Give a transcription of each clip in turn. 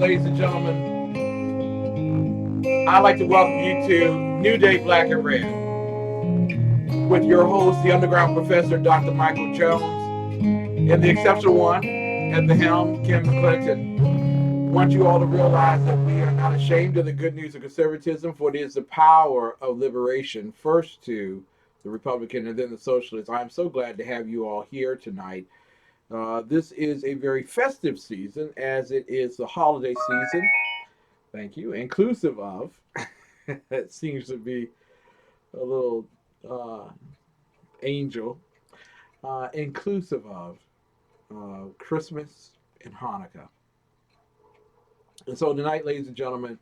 ladies and gentlemen, I'd like to welcome you to New Day Black and Red with your host, the underground professor, Dr. Michael Jones, and the exceptional one at the helm, Kim Clinton. I want you all to realize that we are not ashamed of the good news of conservatism, for it is the power of liberation, first to the Republican and then the Socialist. I am so glad to have you all here tonight. This is a very festive season, as it is the holiday season. Thank you. Inclusive of, it seems to be a little uh, angel, inclusive of Christmas and Hanukkah. And so tonight, ladies and gentlemen,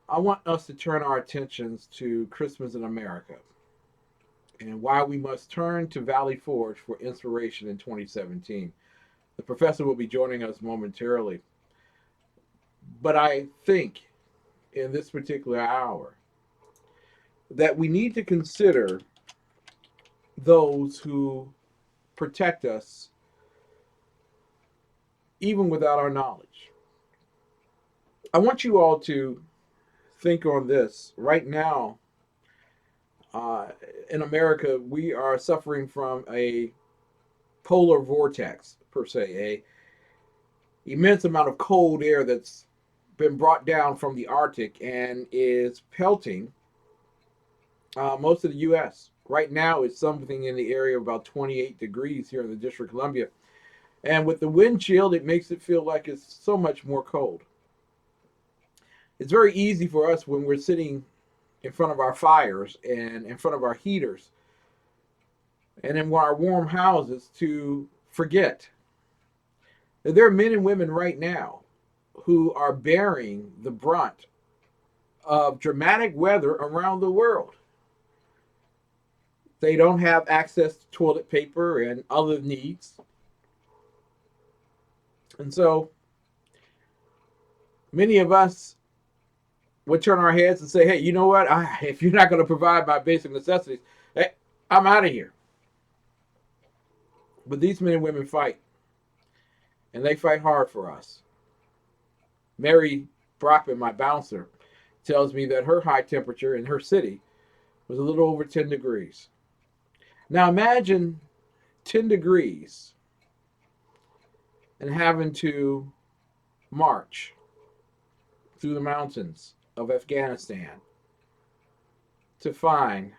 I want us to turn our attentions to Christmas in America and why we must turn to Valley Forge for inspiration in 2017. The professor will be joining us momentarily. But I think in this particular hour that we need to consider those who protect us even without our knowledge. I want you all to think on this. Right now, in America, we are suffering from a polar vortex, per se, a immense amount of cold air that's been brought down from the Arctic and is pelting most of the U.S. Right now, it's something in the area of about 28 degrees here in the District of Columbia. And with the wind chill, it makes it feel like it's so much more cold. It's very easy for us when we're sitting in front of our fires and in front of our heaters and in our warm houses to forget that there are men and women right now who are bearing the brunt of dramatic weather around the world. They don't have access to toilet paper and other needs. And so many of us would turn our heads and say, hey, you know what? If you're not going to provide my basic necessities, hey, I'm out of here. But these men and women fight, and they fight hard for us. Mary Brockman, my bouncer, tells me that her high temperature in her city was a little over 10 degrees. Now imagine 10 degrees and having to march through the mountains of Afghanistan to find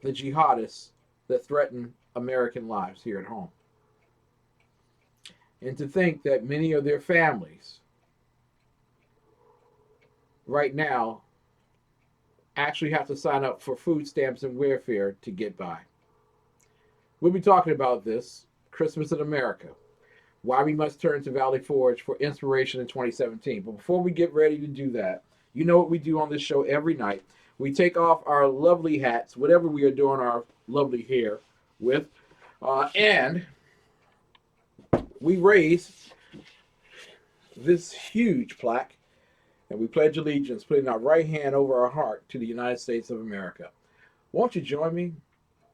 the jihadists that threaten American lives here at home. And to think that many of their families right now actually have to sign up for food stamps and welfare to get by. We'll be talking about this, Christmas in America, why we must turn to Valley Forge for inspiration in 2017. But before we get ready to do that, you know what we do on this show every night. We take off our lovely hats, whatever we are doing our lovely hair with, and we raise this huge plaque, and we pledge allegiance, putting our right hand over our heart to the United States of America. Won't you join me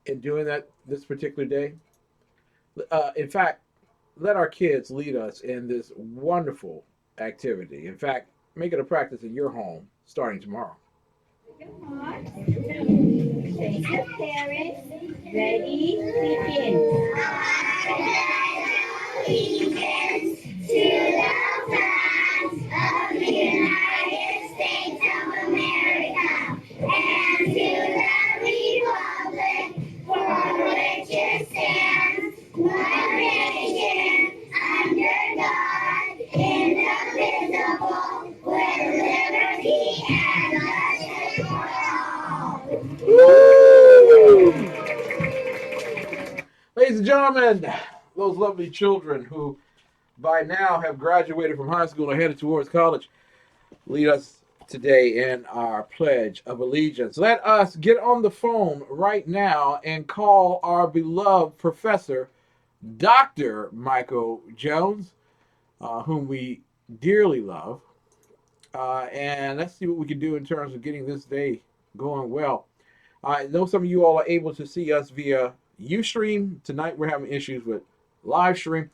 in doing that this particular day? In fact, let our kids lead us in this wonderful activity. In fact, make it a practice in your home starting tomorrow. Face your parents. Ready, begin. Allegiance to the flag of the United States of America and to the republic for which it stands, one nation, under God, indivisible, with liberty and justice for all. Woo! Ladies and gentlemen, those lovely children who by now have graduated from high school and headed towards college lead us today in our Pledge of Allegiance. Let us get on the phone right now and call our beloved professor, Dr. Michael Jones, whom we dearly love. And let's see what we can do in terms of getting this day going well. I know some of you all are able to see us via Ustream. Tonight we're having issues with live stream.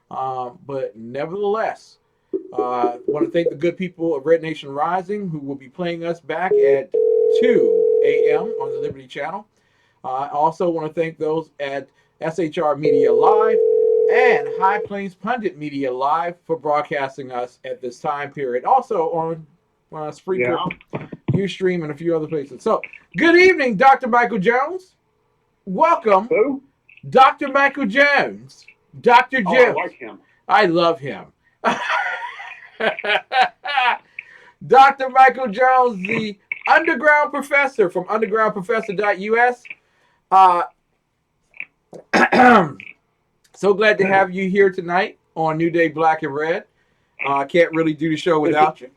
But nevertheless, Want to thank the good people of Red Nation Rising who will be playing us back at 2 a.m. on the Liberty Channel. I also want to thank those at SHR Media Live and High Plains Pundit Media Live for broadcasting us at this time period. Also on Spreaker, Ustream, and a few other places. So, good evening, Dr. Michael Jones. Welcome. Who? Dr. Michael Jones. Dr. Jones. I like him. I love him. Dr. Michael Jones, the underground professor from undergroundprofessor.us. So glad to have you here tonight on New Day Black and Red. Can't really do the show without you.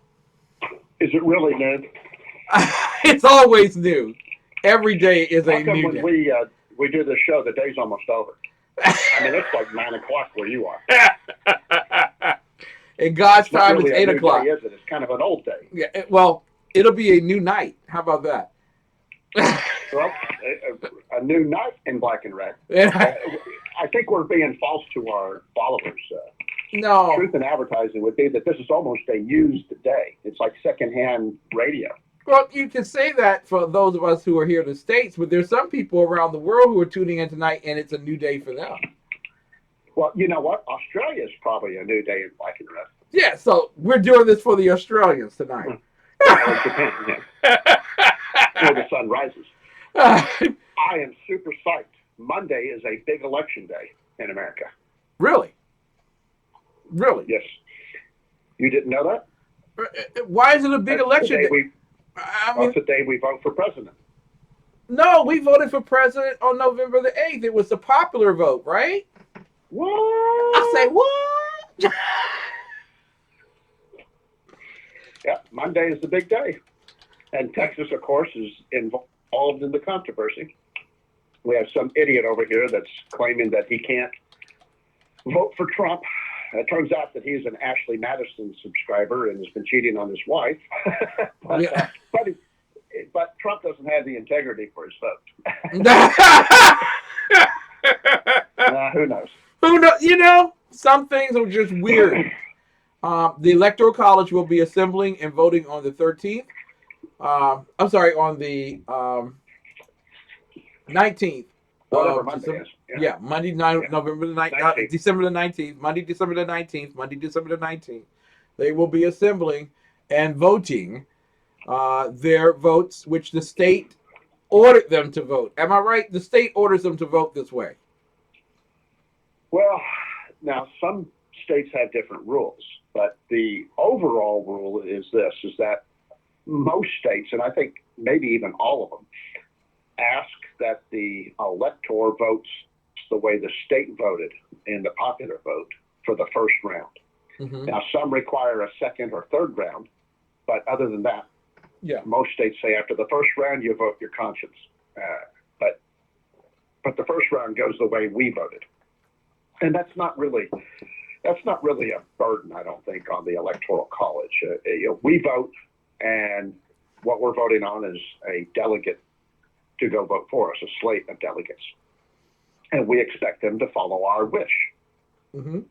Is it really new? It's always new. Every day is a How come new when day. we do this show, the day's almost over? I mean, it's like 9 o'clock where you are. In God's It's not time, really it's a 8 new o'clock. Day, is it? It's kind of an old day. Yeah, well, it'll be a new night. How about that? Well, a new night in black and red. I think we're being false to our followers. No. Truth in advertising would be that this is almost a used day. It's like secondhand radio. Well, you can say that for those of us who are here in the States, but there's some people around the world who are tuning in tonight, and it's a new day for them. Well, you know what? Australia is probably a new day in black and red. Yeah, so we're doing this for the Australians tonight. Or Japan, yeah. Where the sun rises. I am super psyched. Monday is a big election day in America. Really? Really? Yes. You didn't know that? Why is it a big That's election the day? day I mean, that's the day we vote for president. no, we voted for president on November the 8th. It was the popular vote, right? What? I say, what? Yeah, Monday is the big day. And Texas, of course, is involved in the controversy. We have some idiot over here that's claiming that he can't vote for Trump. It turns out that he's an Ashley Madison subscriber and has been cheating on his wife. But Trump doesn't have the integrity for his vote. Who knows? Who knows? You know, some things are just weird. The Electoral College will be assembling and voting on the 13th. I'm sorry, on the 19th. Whatever Monday is. Yeah, Monday, November the 19th, December the 19th, Monday, December the 19th. They will be assembling and voting their votes, which the state ordered them to vote. Am I right? The state orders them to vote this way. Well, now some states have different rules, but the overall rule is this, is that most states, and I think maybe even all of them, ask that the elector votes the way the state voted in the popular vote for the first round. Mm-hmm. Now, some require a second or third round, but other than that, most states say after the first round, you vote your conscience. But the first round goes the way we voted. And that's not really a burden, I don't think, on the Electoral College. We vote, and what we're voting on is a delegate to go vote for us, a slate of delegates. And we expect them to follow our wish. Mm-hmm.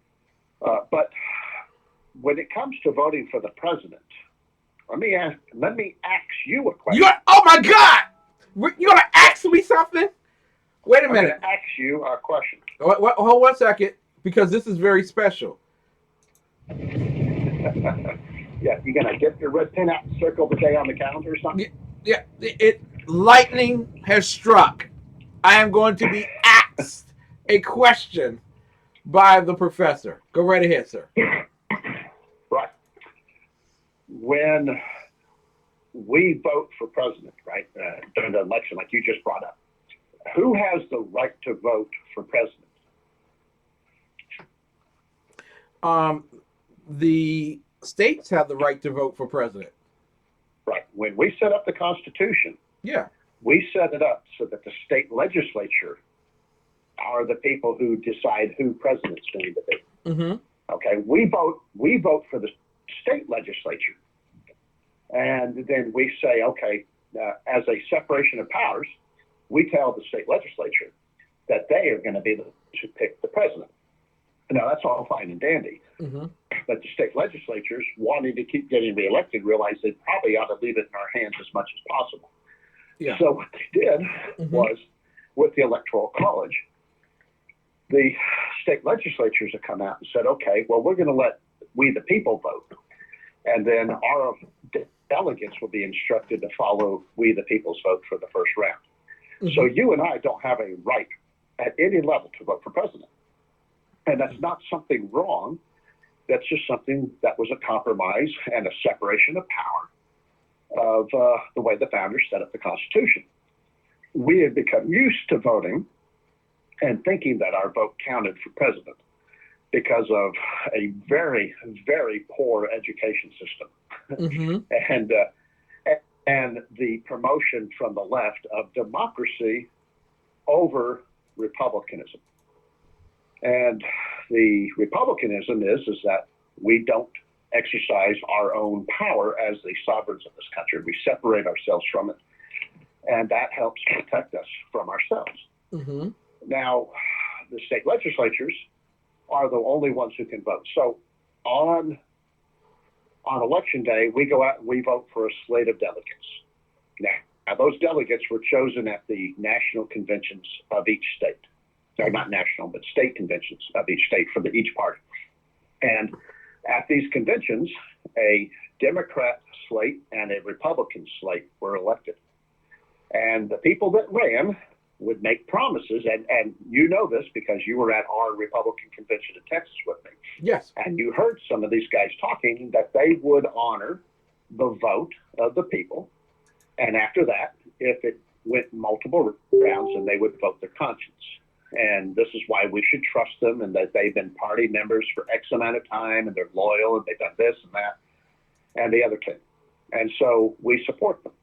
But when it comes to voting for the president, let me ask you a question. Oh my God! You're gonna ask me something? Wait a minute. I'm gonna ask you a question. Hold 1 second, because this is very special. Yeah, you gonna get your red pen out and circle the day on the calendar or something? Yeah. Lightning has struck. I am going to be asked a question by the professor. Go right ahead, sir. Right. When we vote for president, right, during the election, like you just brought up, who has the right to vote for president? The states have the right to vote for president. Right. When we set up the Constitution, we set it up so that the state legislature are the people who decide who president's going to be. Mm-hmm. Okay. We vote for the state legislature. And then we say, okay, as a separation of powers, we tell the state legislature that they are going to be able to pick the president. Now, that's all fine and dandy. Mm-hmm. But the state legislatures, wanting to keep getting reelected, realized they probably ought to leave it in our hands as much as possible. Yeah. So what they did was, with the Electoral College, the state legislatures have come out and said, okay, well, we're going to let we the people vote. And then our delegates will be instructed to follow we the people's vote for the first round. Mm-hmm. So you and I don't have a right at any level to vote for president. And that's not something wrong. That's just something that was a compromise and a separation of power of the way the founders set up the Constitution. We had become used to voting and thinking that our vote counted for president because of a very, very poor education system. And the promotion from the left of democracy over republicanism. And the republicanism is that we don't exercise our own power as the sovereigns of this country. We separate ourselves from it, and that helps protect us from ourselves. Mm-hmm. Now, the state legislatures are the only ones who can vote. So on election day, we go out and we vote for a slate of delegates. Now those delegates were chosen at the national conventions of each state. They're not national, but state conventions of each state for each party. And at these conventions, a Democrat slate and a Republican slate were elected. And the people that ran would make promises, and you know this because you were at our Republican convention in Texas with me. Yes. And you heard some of these guys talking that they would honor the vote of the people. And after that, if it went multiple rounds, then they would vote their conscience. And this is why we should trust them, and that they've been party members for X amount of time, and they're loyal, and they've done this and that, and the other thing. And so we support them,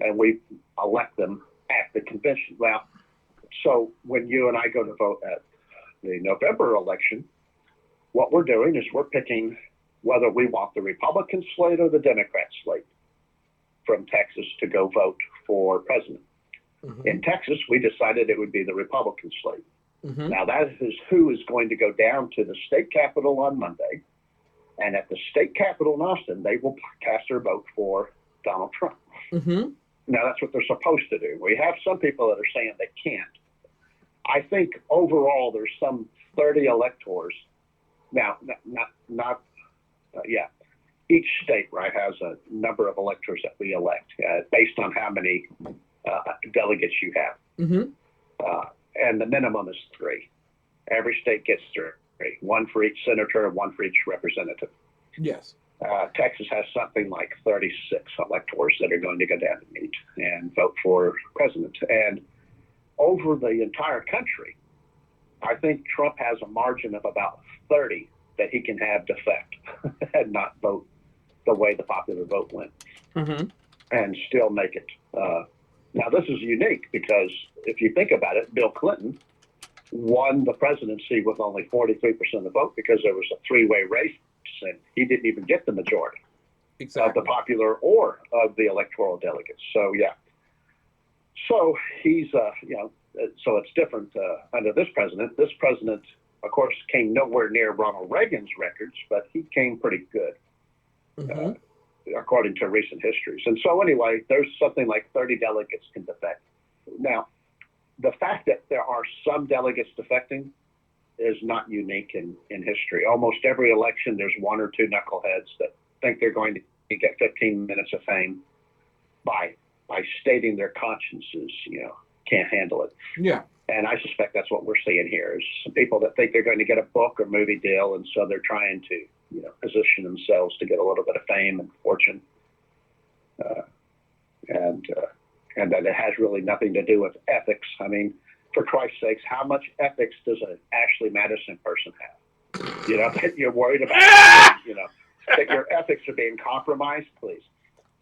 and we elect them at the convention. Well, so when you and I go to vote at the November election, what we're doing is we're picking whether we want the Republican slate or the Democrat slate from Texas to go vote for president. Mm-hmm. In Texas, we decided it would be the Republican slate. Mm-hmm. Now, that is who is going to go down to the state capitol on Monday. And at the state capitol in Austin, they will cast their vote for Donald Trump. Mm-hmm. Now, that's what they're supposed to do. We have some people that are saying they can't. I think overall there's some 30 electors. Now, each state, right, has a number of electors that we elect based on how many delegates you have. Mm-hmm. And the minimum is 3. Every state gets 3, 1 for each senator and 1 for each representative. Yes. Texas has something like 36 electors that are going to go down to meet and vote for president. And over the entire country, I think Trump has a margin of about 30 that he can have defect and not vote the way the popular vote went, mm-hmm. and still make it. Now, this is unique because if you think about it, Bill Clinton won the presidency with only 43% of the vote because there was a 3-way race, and he didn't even get the majority of the popular or of the electoral delegates. So, yeah. So he's, so it's different under this president. This president, of course, came nowhere near Ronald Reagan's records, but he came pretty good. Mm-hmm. According to recent histories. And so anyway, there's something like 30 delegates can defect. Now, the fact that there are some delegates defecting is not unique in history. Almost every election, there's 1 or 2 knuckleheads that think they're going to get 15 minutes of fame by stating their consciences, can't handle it. Yeah. And I suspect that's what we're seeing here is some people that think they're going to get a book or movie deal, and so they're trying to position themselves to get a little bit of fame and fortune, and that it has really nothing to do with ethics. I mean, for Christ's sakes, how much ethics does an Ashley Madison person have? That you're worried about, that your ethics are being compromised, please.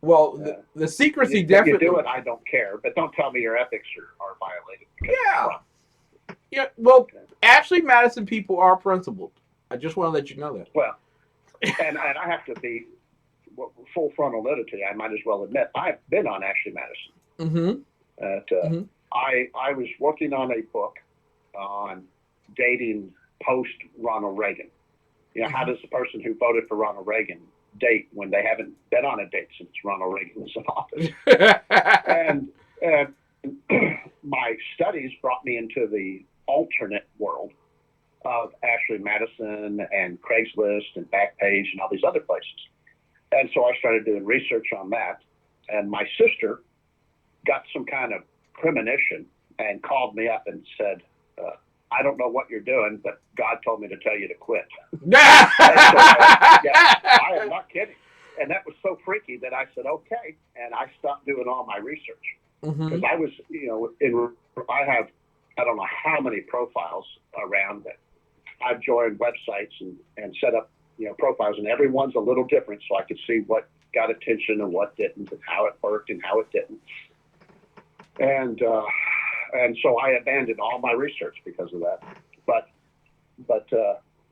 Well, the secrecy definitely. You do it, I don't care, but don't tell me your ethics are violated. Yeah. Yeah. Well, Ashley Madison people are principled. I just want to let you know that. Well, and I have to be full frontal nudity. I might as well admit I've been on Ashley Madison. Mm-hmm. I was working on a book on dating post Ronald Reagan. How does the person who voted for Ronald Reagan date when they haven't been on a date since Ronald Reagan was in office? and my studies brought me into the alternate world of Ashley Madison and Craigslist and Backpage and all these other places. And so I started doing research on that. And my sister got some kind of premonition and called me up and said, I don't know what you're doing, but God told me to tell you to quit. Yeah, I am not kidding. And that was so freaky that I said, okay. And I stopped doing all my research. Because I was, I have, I don't know how many profiles around that. I've joined websites and set up, profiles, and everyone's a little different, so I could see what got attention and what didn't, and how it worked and how it didn't. And so I abandoned all my research because of that. But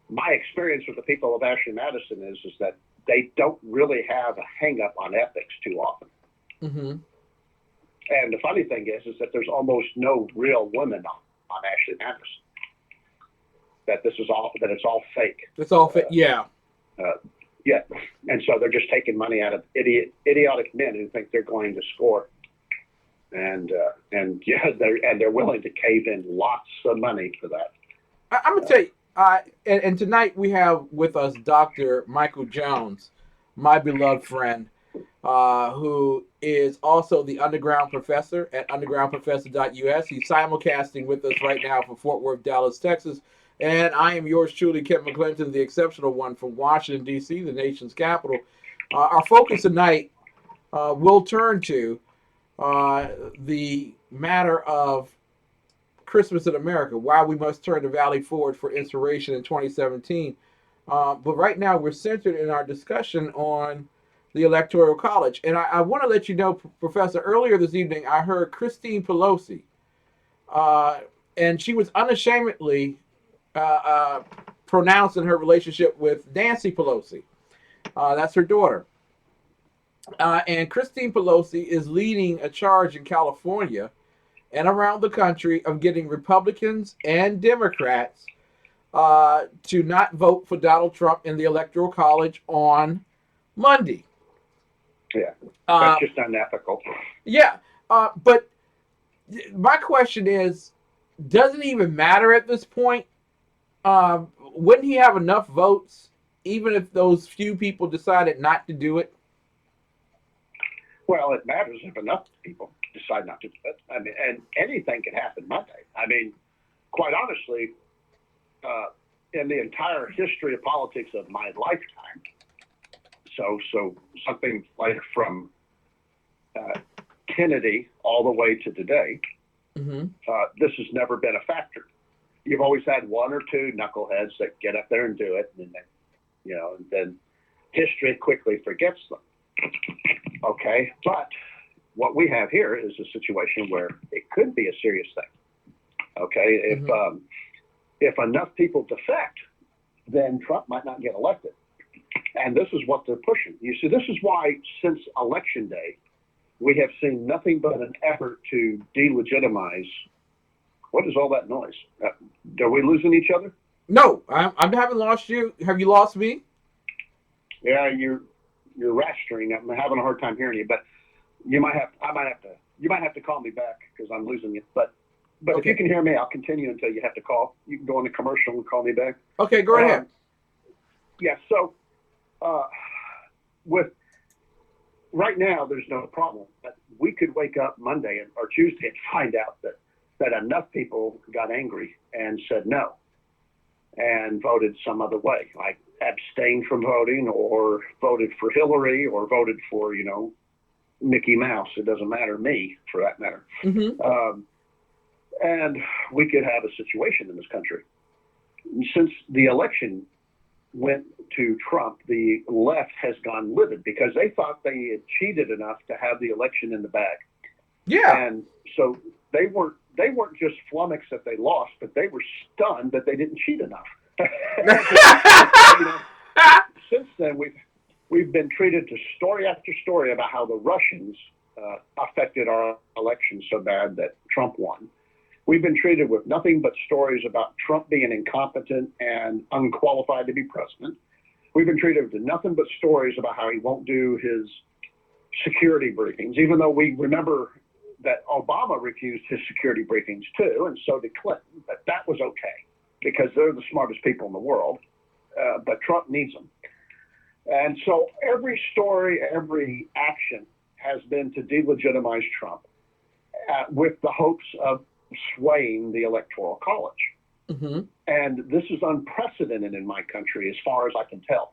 my experience with the people of Ashley Madison is that they don't really have a hang up on ethics too often. Mm-hmm. And the funny thing is that there's almost no real women on Ashley Madison. That it's all fake. It's all fake. Yeah. Yeah. And so they're just taking money out of idiotic men who think they're going to score. And they're willing to cave in lots of money for that. I'm gonna tell you. And tonight we have with us Dr. Michael Jones, my beloved friend, who is also the underground professor at undergroundprofessor.us. He's simulcasting with us right now from Fort Worth, Dallas, Texas. And I am yours truly, Kent McClinton, the exceptional one from Washington, D.C., the nation's capital. Our focus tonight will turn to the matter of Christmas in America, why we must turn the Valley forward for inspiration in 2017. But right now we're centered in our discussion on the Electoral College. And I want to let you know, Professor, earlier this evening I heard Christine Pelosi, and she was unashamedly pronouncing her relationship with Nancy Pelosi. That's her daughter. And Christine Pelosi is leading a charge in California and around the country of getting Republicans and Democrats to not vote for Donald Trump in the Electoral College on Monday. Yeah, that's just unethical. Yeah, but my question is, does it even matter at this point? Wouldn't he have enough votes, even if those few people decided not to do it? Well, it matters if enough people decide not to do it. I mean, and anything can happen Monday. I mean, quite honestly, in the entire history of politics of my lifetime, so something like from Kennedy all the way to today, this has never been a factor. You've always had one or two knuckleheads that get up there and do it, and then, and then history quickly forgets them. Okay, but what we have here is a situation where it could be a serious thing. Okay, if enough people defect, then Trump might not get elected. And this is what they're pushing. You see, this is why since Election Day, we have seen nothing but an effort to delegitimize. What is all that noise? Are we losing each other? No, I haven't lost you. Have you lost me? Yeah, you're rastering. I'm having a hard time hearing you, but you might have to call me back because I'm losing you. But okay. If you can hear me, I'll continue until you have to call. You can go in the commercial and call me back. Okay, go ahead. Yeah. So, with right now, there's no problem. But we could wake up Monday or Tuesday and find out that enough people got angry and said no and voted some other way, like abstained from voting or voted for Hillary or voted for, Mickey Mouse. It doesn't matter, me, for that matter. And we could have a situation in this country. Since the election went to Trump, the left has gone livid because they thought they had cheated enough to have the election in the bag. Yeah. And so they weren't just flummoxed that they lost, but they were stunned that they didn't cheat enough. Since then, we've been treated to story after story about how the Russians affected our election so bad that Trump won. We've been treated with nothing but stories about Trump being incompetent and unqualified to be president. We've been treated with nothing but stories about how he won't do his security briefings, even though we remember that Obama refused his security briefings too, and so did Clinton, but that was okay because they're the smartest people in the world, but Trump needs them. And so every story, every action has been to delegitimize Trump with the hopes of swaying the Electoral College. Mm-hmm. And this is unprecedented in my country as far as I can tell.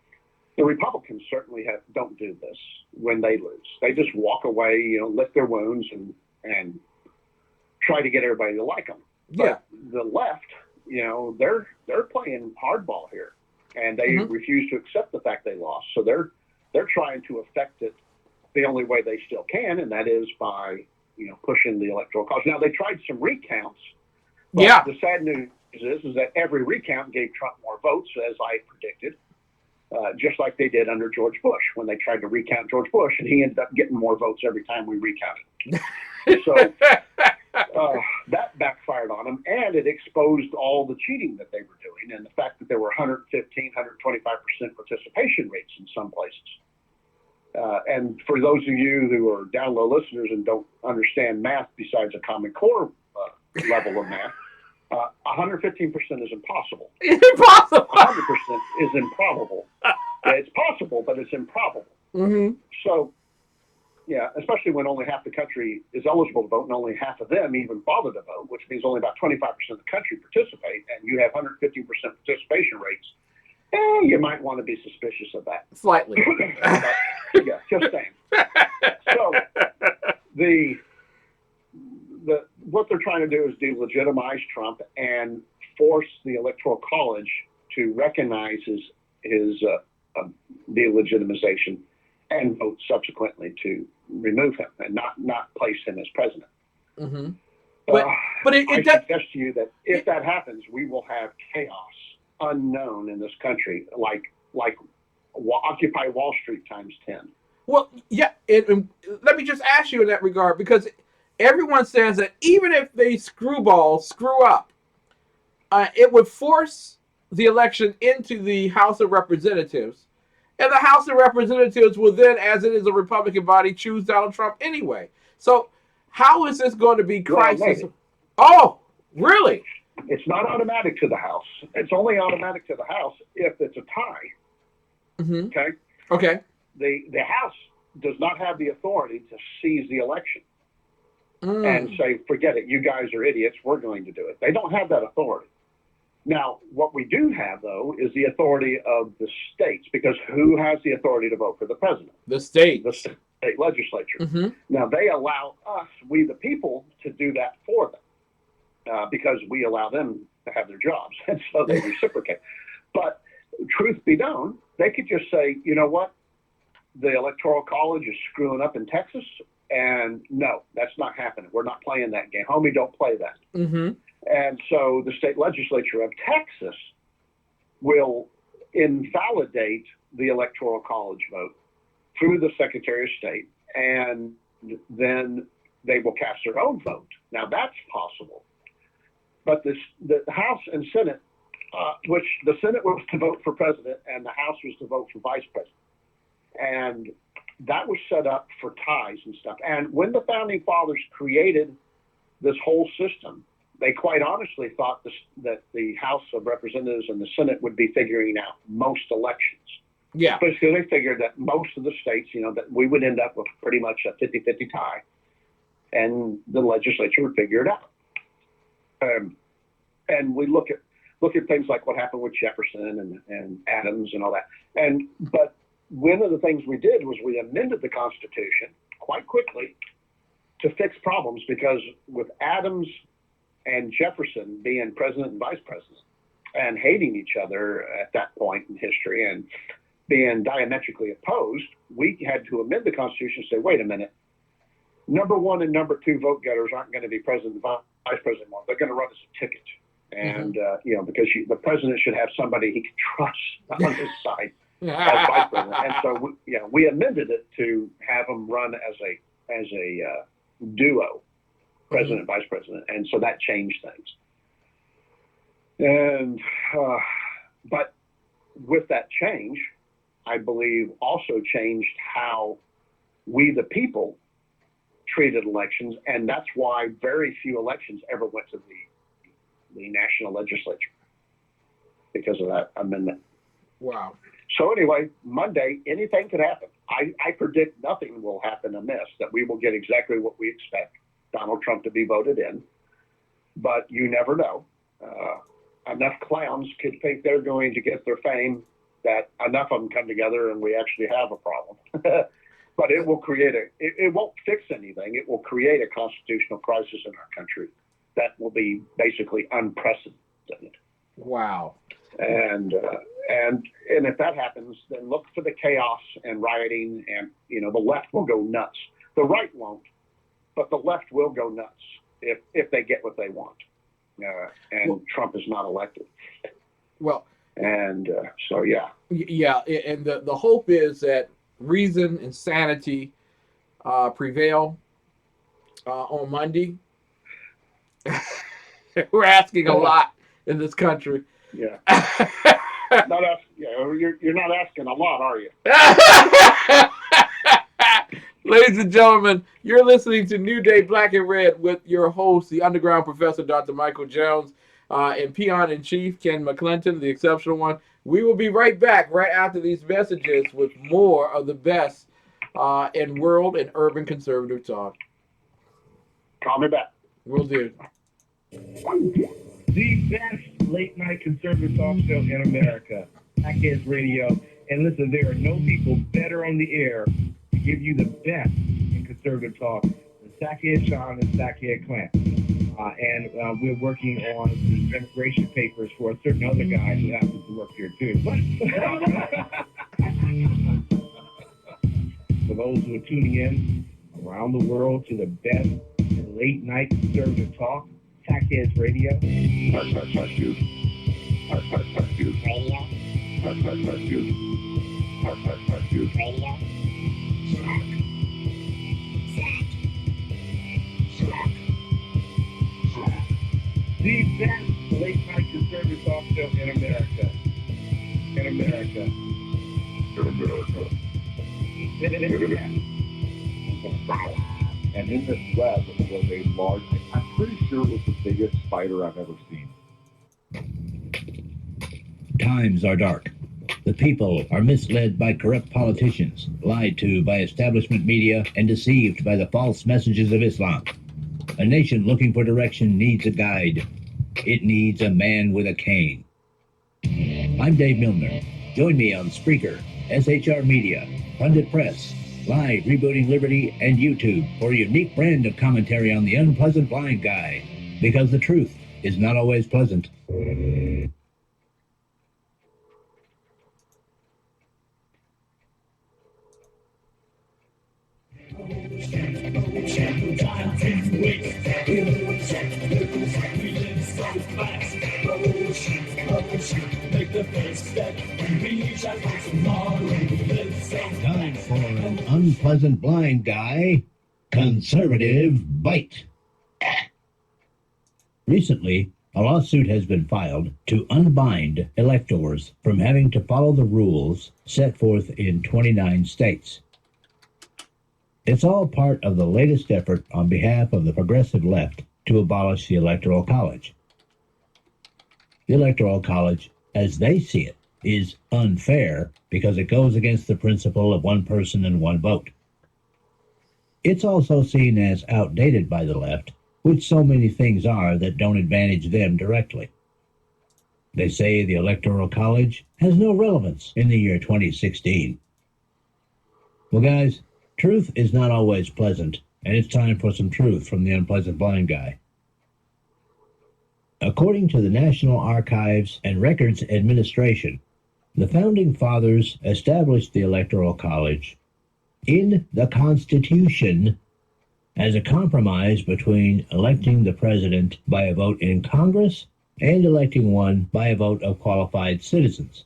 The Republicans certainly don't do this when they lose. They just walk away, lick their wounds and try to get everybody to like them. But the left, they're playing hardball here, and they refuse to accept the fact they lost. So they're trying to affect it the only way they still can, and that is by pushing the Electoral College. Now they tried some recounts. But the sad news is that every recount gave Trump more votes, as I predicted. Just like they did under George Bush when they tried to recount George Bush, and he ended up getting more votes every time we recounted. So that backfired on him, and it exposed all the cheating that they were doing and the fact that there were 115, 125% participation rates in some places. And for those of you who are down low listeners and don't understand math besides a Common Core level of math, 115% is impossible. Impossible. 100% is improbable. It's possible, but it's improbable. Mm-hmm. So, especially when only half the country is eligible to vote and only half of them even bother to vote, which means only about 25% of the country participate, and you have 115% participation rates, you might want to be suspicious of that. Slightly. Just saying. So, what they're trying to do is delegitimize Trump and force the Electoral College to recognize his delegitimization and vote subsequently to remove him and not place him as president. Mm-hmm. But I suggest to you that if that happens, we will have chaos unknown in this country, like Occupy Wall Street times 10. Well, yeah. Let me just ask you in that regard, because everyone says that even if they screw up, it would force the election into the House of Representatives. And the House of Representatives will then, as it is a Republican body, choose Donald Trump anyway. So how is this going to be crisis? Oh, really? It's not automatic to the House. It's only automatic to the House if it's a tie. Mm-hmm. Okay. The House does not have the authority to seize the election and say, forget it, you guys are idiots, we're going to do it. They don't have that authority. Now, what we do have, though, is the authority of the states, because who has the authority to vote for the president? The states. The state legislature. Mm-hmm. Now, they allow us, we the people, to do that for them because we allow them to have their jobs, and so they reciprocate. But truth be known, they could just say, you know what, the Electoral College is screwing up in Texas, and no, that's not happening. We're not playing that game. Homie, don't play that. Mm-hmm. And so the state legislature of Texas will invalidate the Electoral College vote through the Secretary of State, and then they will cast their own vote. Now, that's possible. But the House and Senate, which the Senate was to vote for president and the House was to vote for vice president. And that was set up for ties and stuff. And when the Founding Fathers created this whole system, they quite honestly thought that the House of Representatives and the Senate would be figuring out most elections. Yeah. Because they figured that most of the states, that we would end up with pretty much a 50-50 tie, and the legislature would figure it out. And we look at things like what happened with Jefferson and Adams and all that. But one of the things we did was we amended the Constitution quite quickly to fix problems, because with Adams and Jefferson being president and vice president and hating each other at that point in history and being diametrically opposed, we had to amend the Constitution to say, wait a minute, number one and number two vote getters aren't going to be president and vice president anymore. They're going to run as a ticket. And, because the president should have somebody he can trust on his side as vice president. And so, we amended it to have them run as a duo. president, vice president. And so that changed things. And, but with that change, I believe also changed how we, the people, treated elections. And that's why very few elections ever went to the national legislature because of that amendment. Wow. So anyway, Monday, anything could happen. I predict nothing will happen amiss, that we will get exactly what we expect, Donald Trump to be voted in. But you never know. Enough clowns could think they're going to get their fame that enough of them come together and we actually have a problem. But it will create it won't fix anything. It will create a constitutional crisis in our country that will be basically unprecedented. Wow. And if that happens, then look for the chaos and rioting, and the left will go nuts. The right won't, but the left will go nuts if they get what they want. Trump is not elected. Well, and so yeah. Yeah, and the hope is that reason and sanity prevail on Monday. We're asking a lot in this country. Yeah. You're not asking a lot, are you? Ladies and gentlemen, you're listening to New Day Black and Red with your host, the underground professor, Dr. Michael Jones, and Peon in Chief, Ken McClelton, the exceptional one. We will be right back right after these messages with more of the best in world and urban conservative talk. Call me back. Will do. The best late night conservative talk show in America, TECS Radio. And listen, there are no people better on the air to give you the best in conservative talk than Sackhead Sean and Sackhead Clanton. And we're working on the immigration papers for a certain other guy who happens to work here too. For those who are tuning in around the world to the best late night conservative talk, TECS Radio. The best late night conservative talk show in America. In America. And in this web was a large, I'm pretty sure it was the biggest spider I've ever seen. Times are dark. The people are misled by corrupt politicians, lied to by establishment media, and deceived by the false messages of Islam. A nation looking for direction needs a guide. It needs a man with a cane. I'm Dave Milner. Join me on Spreaker, SHR Media, Pundit Press, Live Rebooting Liberty, and YouTube for a unique brand of commentary on the unpleasant blind guy. Because the truth is not always pleasant. Time for an unpleasant blind guy, conservative bite. Recently, a lawsuit has been filed to unbind electors from having to follow the rules set forth in 29 states. It's all part of the latest effort on behalf of the progressive left to abolish the Electoral College. The Electoral College, as they see it, is unfair because it goes against the principle of one person and one vote. It's also seen as outdated by the left, which so many things are that don't advantage them directly. They say the Electoral College has no relevance in the year 2016. Well, guys, truth is not always pleasant, and it's time for some truth from the unpleasant blind guy. According to the National Archives and Records Administration, the Founding Fathers established the Electoral College in the Constitution as a compromise between electing the president by a vote in Congress and electing one by a vote of qualified citizens.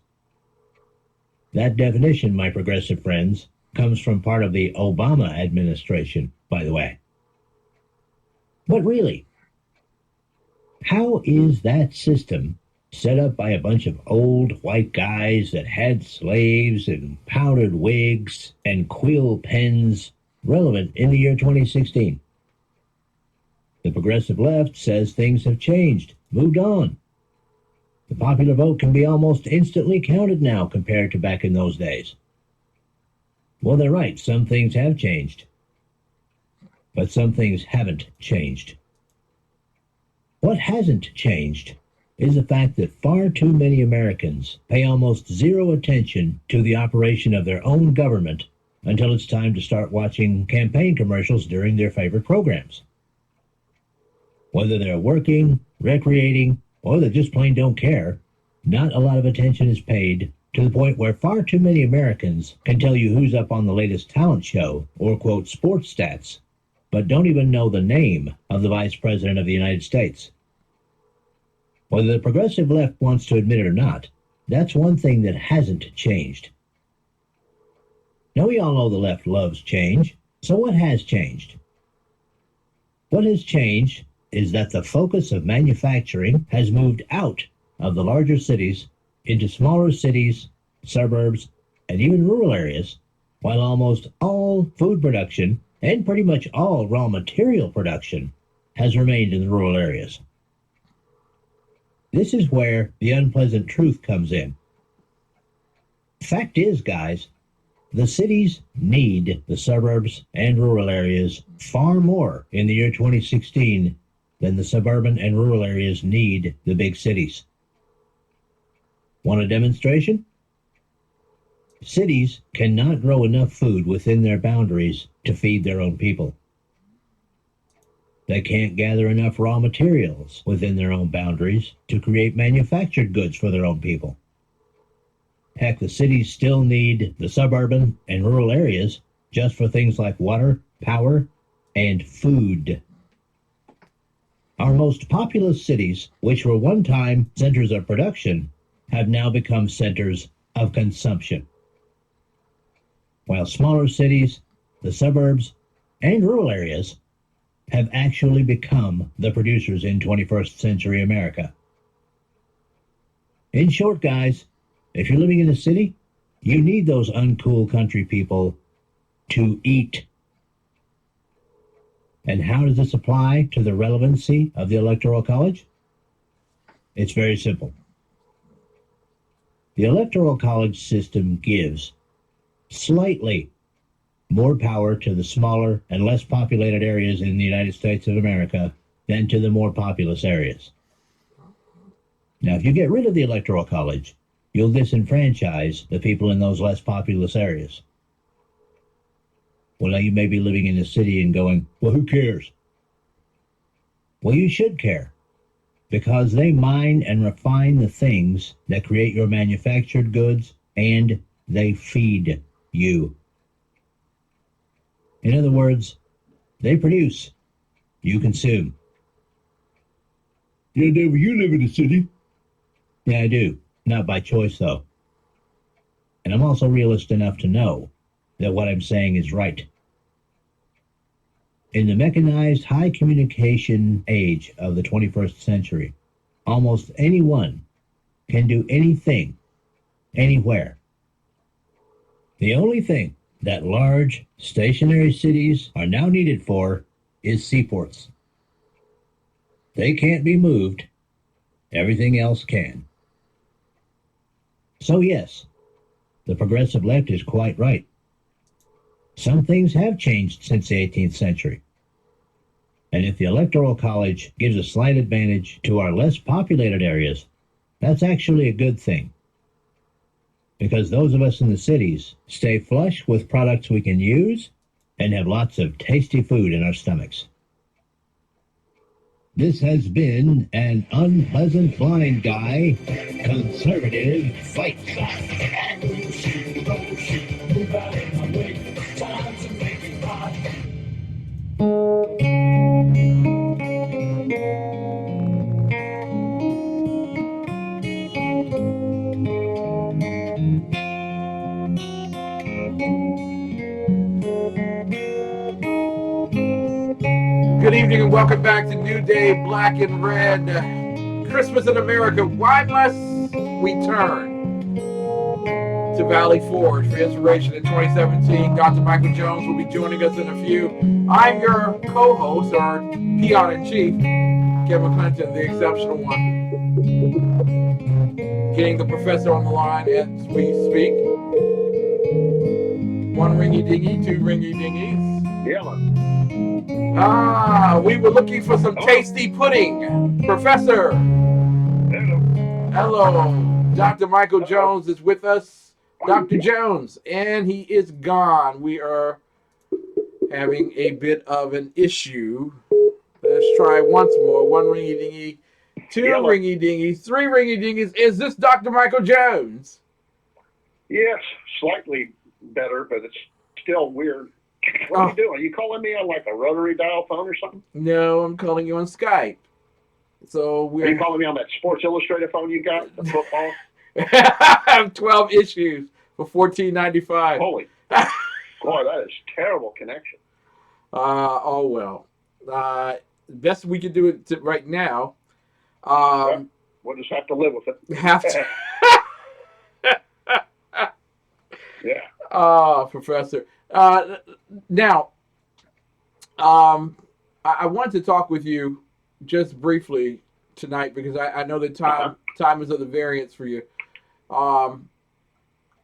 That definition, my progressive friends, comes from part of the Obama administration, by the way. But really, how is that system set up by a bunch of old white guys that had slaves and powdered wigs and quill pens relevant in the year 2016? The progressive left says things have changed, moved on. The popular vote can be almost instantly counted now compared to back in those days. Well, they're right. Some things have changed. But some things haven't changed. What hasn't changed is the fact that far too many Americans pay almost zero attention to the operation of their own government until it's time to start watching campaign commercials during their favorite programs. Whether they're working, recreating, or they just plain don't care, not a lot of attention is paid, to the point where far too many Americans can tell you who's up on the latest talent show or quote sports stats, but don't even know the name of the Vice President of the United States. Whether the progressive left wants to admit it or not, that's one thing that hasn't changed. Now, we all know the left loves change, so what has changed? What has changed is that the focus of manufacturing has moved out of the larger cities into smaller cities, suburbs, and even rural areas, while almost all food production and pretty much all raw material production has remained in the rural areas. This is where the unpleasant truth comes in. Fact is, guys, the cities need the suburbs and rural areas far more in the year 2016 than the suburban and rural areas need the big cities. Want a demonstration? Cities cannot grow enough food within their boundaries to feed their own people. They can't gather enough raw materials within their own boundaries to create manufactured goods for their own people. Heck, the cities still need the suburban and rural areas just for things like water, power, and food. Our most populous cities, which were one time centers of production, have now become centers of consumption. While smaller cities, the suburbs, and rural areas have actually become the producers in 21st century America. In short, guys, if you're living in a city, you need those uncool country people to eat. And how does this apply to the relevancy of the Electoral College? It's very simple. The Electoral College system gives slightly more power to the smaller and less populated areas in the United States of America than to the more populous areas. Now, if you get rid of the Electoral College, you'll disenfranchise the people in those less populous areas. Well, now you may be living in a city and going, well, who cares? Well, you should care, because they mine and refine the things that create your manufactured goods, and they feed you. In other words, they produce, you consume. Yeah, David, you live in a city. Yeah, I do. Not by choice, though. And I'm also realist enough to know that what I'm saying is right. In the mechanized high communication age of the 21st century, almost anyone can do anything, anywhere. The only thing that large stationary cities are now needed for is seaports. They can't be moved. Everything else can. So yes, the progressive left is quite right. Some things have changed since the 18th century. And if the Electoral College gives a slight advantage to our less populated areas, that's actually a good thing. Because those of us in the cities stay flush with products we can use and have lots of tasty food in our stomachs. This has been an unpleasant blind guy conservative fight. Good evening, evening and welcome back to New Day Black and Red. Christmas in America. Why must we turn to Valley Forge for inspiration in 2017? Dr. Michael Jones will be joining us in a few. I'm your co-host, or peon-in-chief, Kevin Clinton, the exceptional one. Getting the professor on the line as we speak. One ringy-dingy, two ringy-dingies. Yeah. We were looking for some tasty pudding. Professor. Hello. Dr. Michael Jones is with us. Dr. Jones, and he is gone. We are having a bit of an issue. Let's try once more. One ringy-dingy, two ringy-dingies, three ringy-dingies. Is this Dr. Michael Jones? Yes, slightly better, but it's still weird. What are you doing? Are you calling me on like a rotary dial phone or something? No, I'm calling you on Skype. So Are you calling me on that Sports Illustrated phone you got, the football? I have 12 issues for $14.95. Holy, boy, that is terrible connection. Oh well. Best we can do it right now. We'll just have to live with it. Have to. Yeah. Professor. Now, I wanted to talk with you just briefly tonight because I know that time is of the variance for you.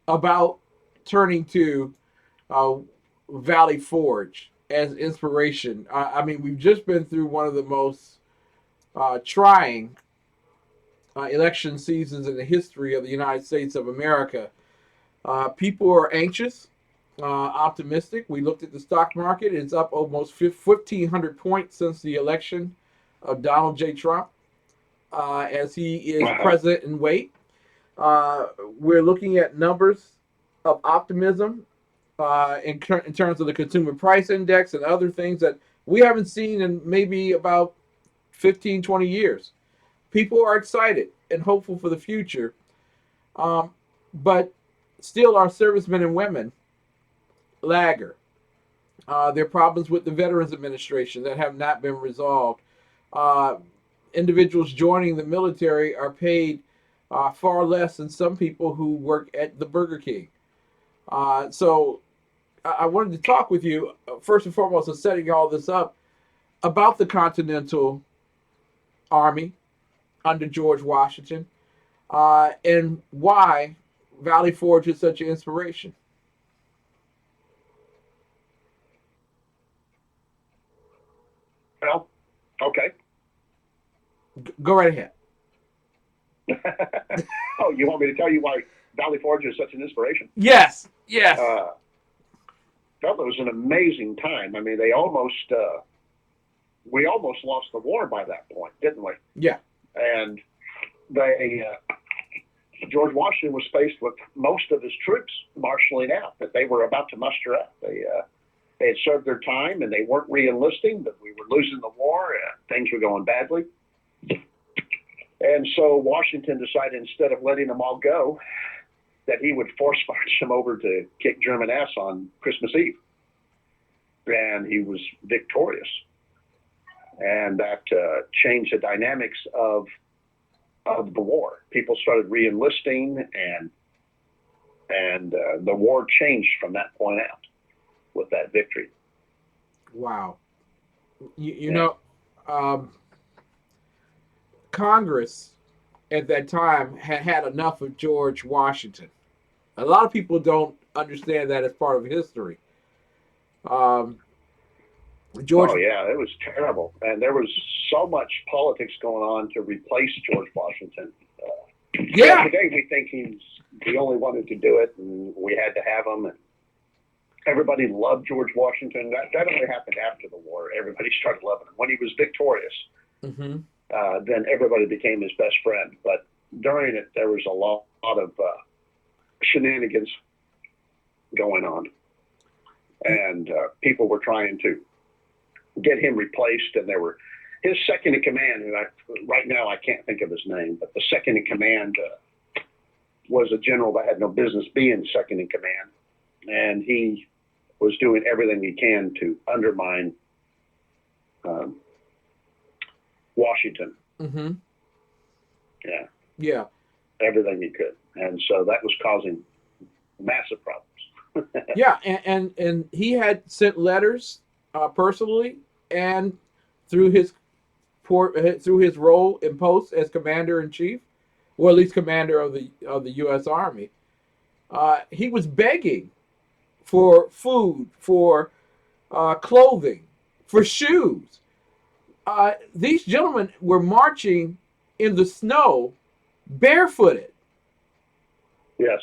About turning to Valley Forge as inspiration. I mean, we've just been through one of the most trying election seasons in the history of the United States of America. People are anxious, optimistic. We looked at the stock market. It's up almost 1,500 points since the election of Donald J. Trump as he is president in wait. We're looking at numbers of optimism in terms of the consumer price index and other things that we haven't seen in maybe about 15, 20 years. People are excited and hopeful for the future. But still, our servicemen and women lagger. There are problems with the Veterans Administration that have not been resolved. Individuals joining the military are paid far less than some people who work at the Burger King. So I wanted to talk with you, first and foremost, of setting all this up, about the Continental Army under George Washington, and why Valley Forge is such an inspiration. Well, okay. Go right ahead. Oh, you want me to tell you why Valley Forge is such an inspiration? Yes. Well, it was an amazing time. I mean, we almost lost the war by that point, didn't we? Yeah. And George Washington was faced with most of his troops marshaling out that they were about to muster out. They had served their time and they weren't re-enlisting, but we were losing the war and things were going badly. And so Washington decided, instead of letting them all go, that he would force march them over to kick German ass on Christmas Eve. And he was victorious. And that changed the dynamics of the war. People started re-enlisting, and the war changed from that point out with that victory. Wow. You know, Congress at that time had enough of George Washington. A lot of people don't understand that as part of history. George. Oh yeah, it was terrible, and there was so much politics going on to replace George Washington. Yeah. Today we think he's the only one who could do it, and we had to have him. And everybody loved George Washington. That only happened after the war. Everybody started loving him when he was victorious. Mm-hmm. Then everybody became his best friend. But during it, there was a lot of shenanigans going on, and people were trying to get him replaced, and there were his second in command, and right now I can't think of his name, but the second in command was a general that had no business being second in command, and he was doing everything he can to undermine Washington. Mm-hmm. Yeah, Yeah. everything he could, and so that was causing massive problems. Yeah, and he had sent letters personally and through his through his role in post as commander in chief, or at least commander of the U.S. Army. He was begging for food, for clothing, for shoes. These gentlemen were marching in the snow, barefooted. Yes,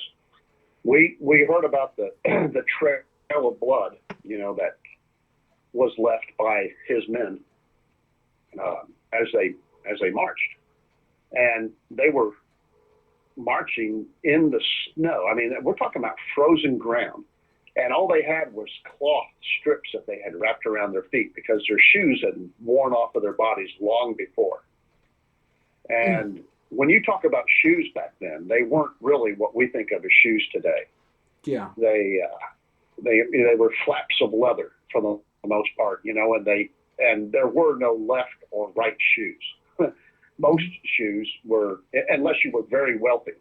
we heard about the the trail of blood, that was left by his men as they marched, and they were marching in the snow. I mean, we're talking about frozen ground, and all they had was cloth strips that they had wrapped around their feet because their shoes had worn off of their bodies long before. And when you talk about shoes back then, they weren't really what we think of as shoes today. Yeah. They were flaps of leather for the most part, and there were no left or right shoes. Most shoes were, unless you were very wealthy.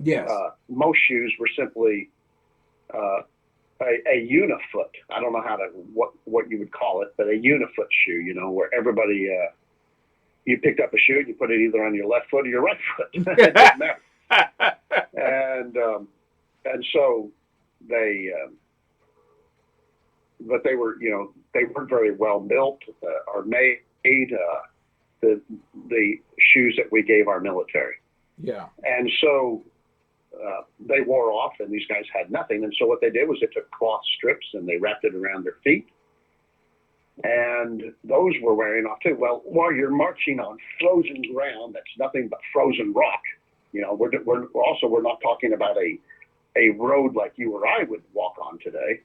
Yes. Most shoes were simply a unifoot. I don't know what you would call it, but a unifoot shoe. Where everybody you picked up a shoe and you put it either on your left foot or your right foot. It didn't matter. And so they, but they were, they weren't very well built or made. The shoes that we gave our military. Yeah. And so they wore off, and these guys had nothing. And so what they did was they took cloth strips and they wrapped it around their feet. And those were wearing off too. Well, while you're marching on frozen ground, that's nothing but frozen rock. We're not talking about a road like you or I would walk on today.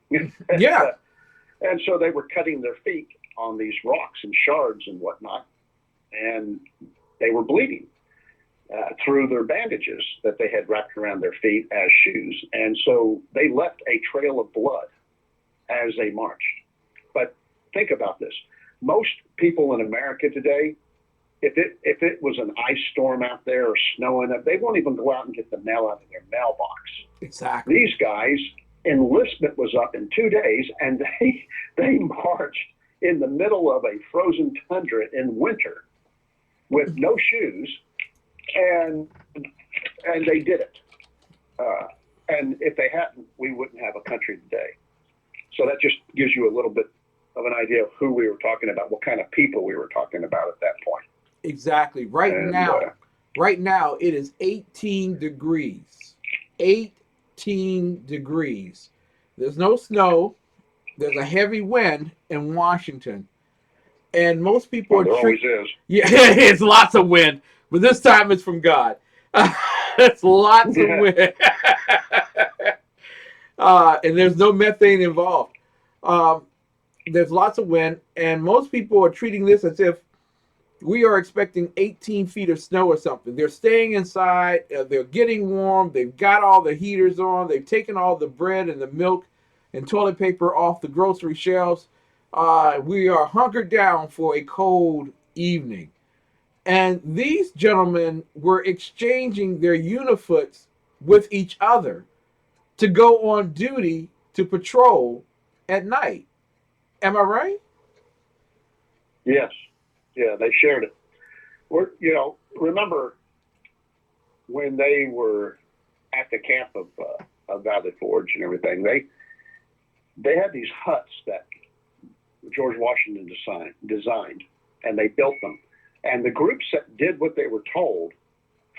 Yeah. And so they were cutting their feet on these rocks and shards and whatnot, and they were bleeding through their bandages that they had wrapped around their feet as shoes. And so they left a trail of blood as they marched. But think about this. Most people in America today, if it was an ice storm out there or snowing, they won't even go out and get the mail out of their mailbox. Exactly. These guys, enlistment was up in 2 days, and they marched in the middle of a frozen tundra in winter with no shoes, and they did it. And if they hadn't, we wouldn't have a country today. So that just gives you a little bit of an idea of who we were talking about, what kind of people we were talking about at that point. Exactly. Right now it is 18 degrees. 18 degrees. There's no snow. There's a heavy wind in Washington. And most people there always is. Yeah, it's lots of wind, but this time it's from God. It's lots of wind. And there's no methane involved. There's lots of wind, and most people are treating this as if we are expecting 18 feet of snow or something. They're staying inside. They're getting warm. They've got all the heaters on. They've taken all the bread and the milk and toilet paper off the grocery shelves. We are hunkered down for a cold evening. And these gentlemen were exchanging their unifoots with each other to go on duty to patrol at night. Am I right? Yes. Yeah, they shared it. Remember when they were at the camp of Valley Forge and everything, they had these huts that George Washington designed, and they built them. And the groups that did what they were told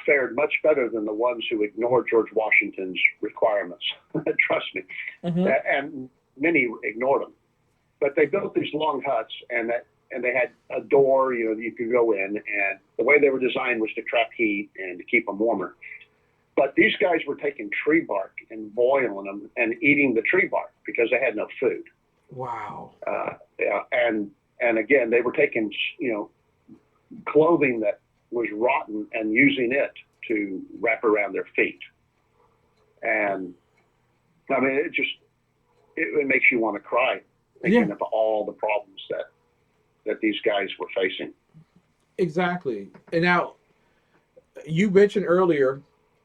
fared much better than the ones who ignored George Washington's requirements. Trust me. Mm-hmm. And many ignored them. But they built these long huts, and they had a door, you could go in, and the way they were designed was to trap heat and to keep them warmer. But these guys were taking tree bark and boiling them and eating the tree bark because they had no food. Wow. And again, they were taking, clothing that was rotten and using it to wrap around their feet. And I mean, it makes you want to cry thinking of all the problems that these guys were facing. Exactly. And now you mentioned earlier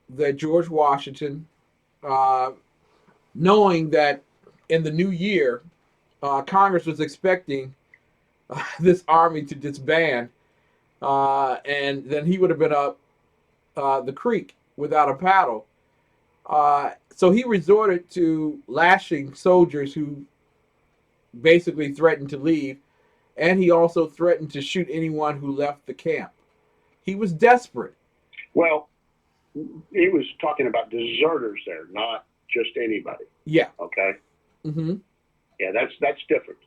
that George Washington, uh, knowing that in the new year, Congress was expecting this army to disband, and then he would have been up the creek without a paddle. So he resorted to lashing soldiers who basically threatened to leave, and he also threatened to shoot anyone who left the camp. He was desperate. Well, he was talking about deserters there, not just anybody. Yeah. Okay. Mm-hmm. Yeah, that's different.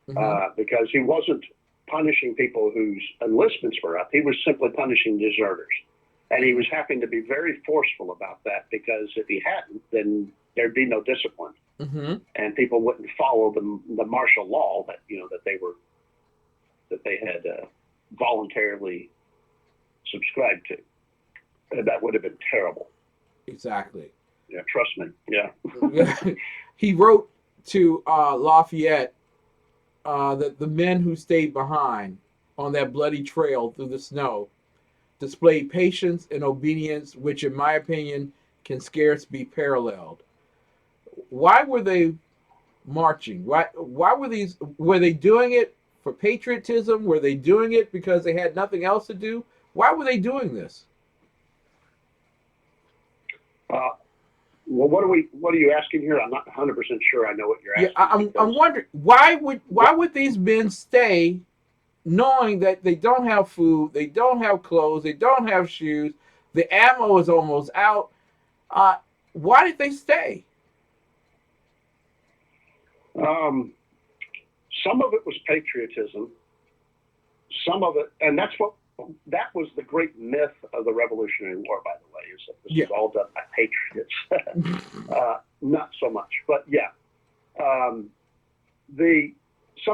Mm-hmm. Because he wasn't punishing people whose enlistments were up. He was simply punishing deserters. And he was having to be very forceful about that, because if he hadn't, then there'd be no discipline. Mm-hmm. And people wouldn't follow the martial law that they had voluntarily subscribed to. That would have been terrible. Exactly. Yeah, trust me. Yeah. He wrote to Lafayette that the men who stayed behind on that bloody trail through the snow displayed patience and obedience, which, in my opinion, can scarce be paralleled. Why were they marching? Why were they doing it for patriotism? Were they doing it because they had nothing else to do? Why were they doing this? Well, what are you asking here? I'm not 100% sure I know what you're asking. I'm wondering why would these men stay, knowing that they don't have food, they don't have clothes, they don't have shoes, the ammo is almost out. Why did they stay? Some of it was patriotism. Some of it, and that was the great myth of the Revolutionary War, by the way, is that this was all done by patriots. Not so much, but yeah. Some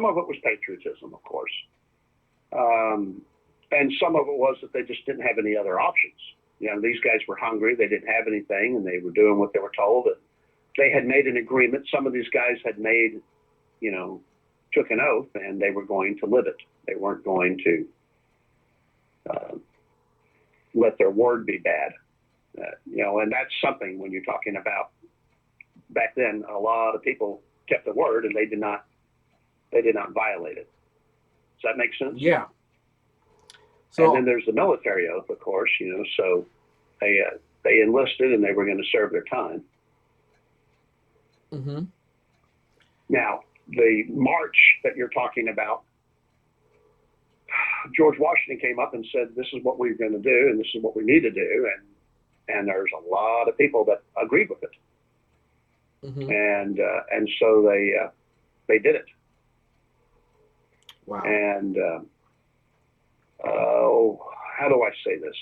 of it was patriotism, of course. And some of it was that they just didn't have any other options. These guys were hungry, they didn't have anything, and they were doing what they were told. And they had made an agreement. Some of these guys had took an oath, and they were going to live it. They weren't going to let their word be bad. And that's something when you're talking about back then, a lot of people kept the word and they did not violate it. Does that make sense? Yeah. So, and then there's the military oath, of course, so they enlisted and they were going to serve their time. Mm-hmm. Now, the march that you're talking about, George Washington came up and said, this is what we're going to do and this is what we need to do. And there's a lot of people that agreed with it. Mm-hmm. And so they did it. Wow. And how do I say this?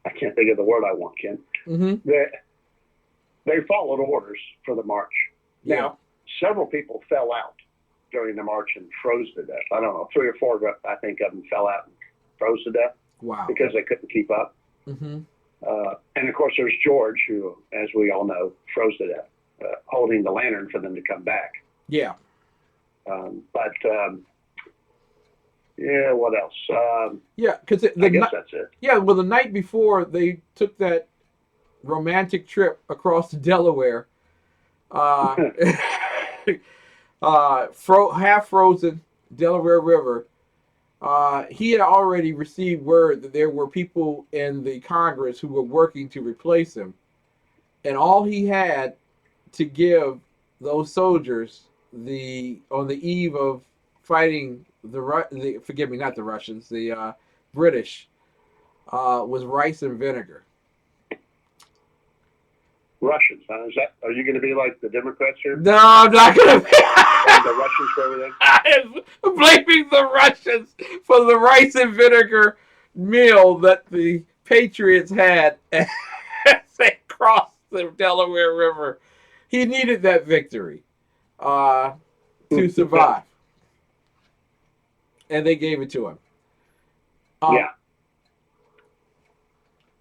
I can't think of the word I want, Ken. Mm-hmm. They followed orders for the march. Yeah. Now, several people fell out during the march and froze to death. I don't know, 3 or 4, I think, of them fell out and froze to death. Wow. Because they couldn't keep up. Mm-hmm. And of course, there's George, who, as we all know, froze to death, holding the lantern for them to come back. Yeah. Yeah, what else? Yeah, because I guess that's it. Yeah, well, the night before they took that romantic trip across the Delaware, half frozen Delaware River. He had already received word that there were people in the Congress who were working to replace him, and all he had to give those soldiers on the eve of fighting forgive me, not the Russians, the British, was rice and vinegar. Russians, huh? Are you going to be like the Democrats here? No, I'm not going to be. The Russians for everything? I am blaming the Russians for the rice and vinegar meal that the Patriots had as they crossed the Delaware River. He needed that victory to survive. And they gave it to him. Yeah,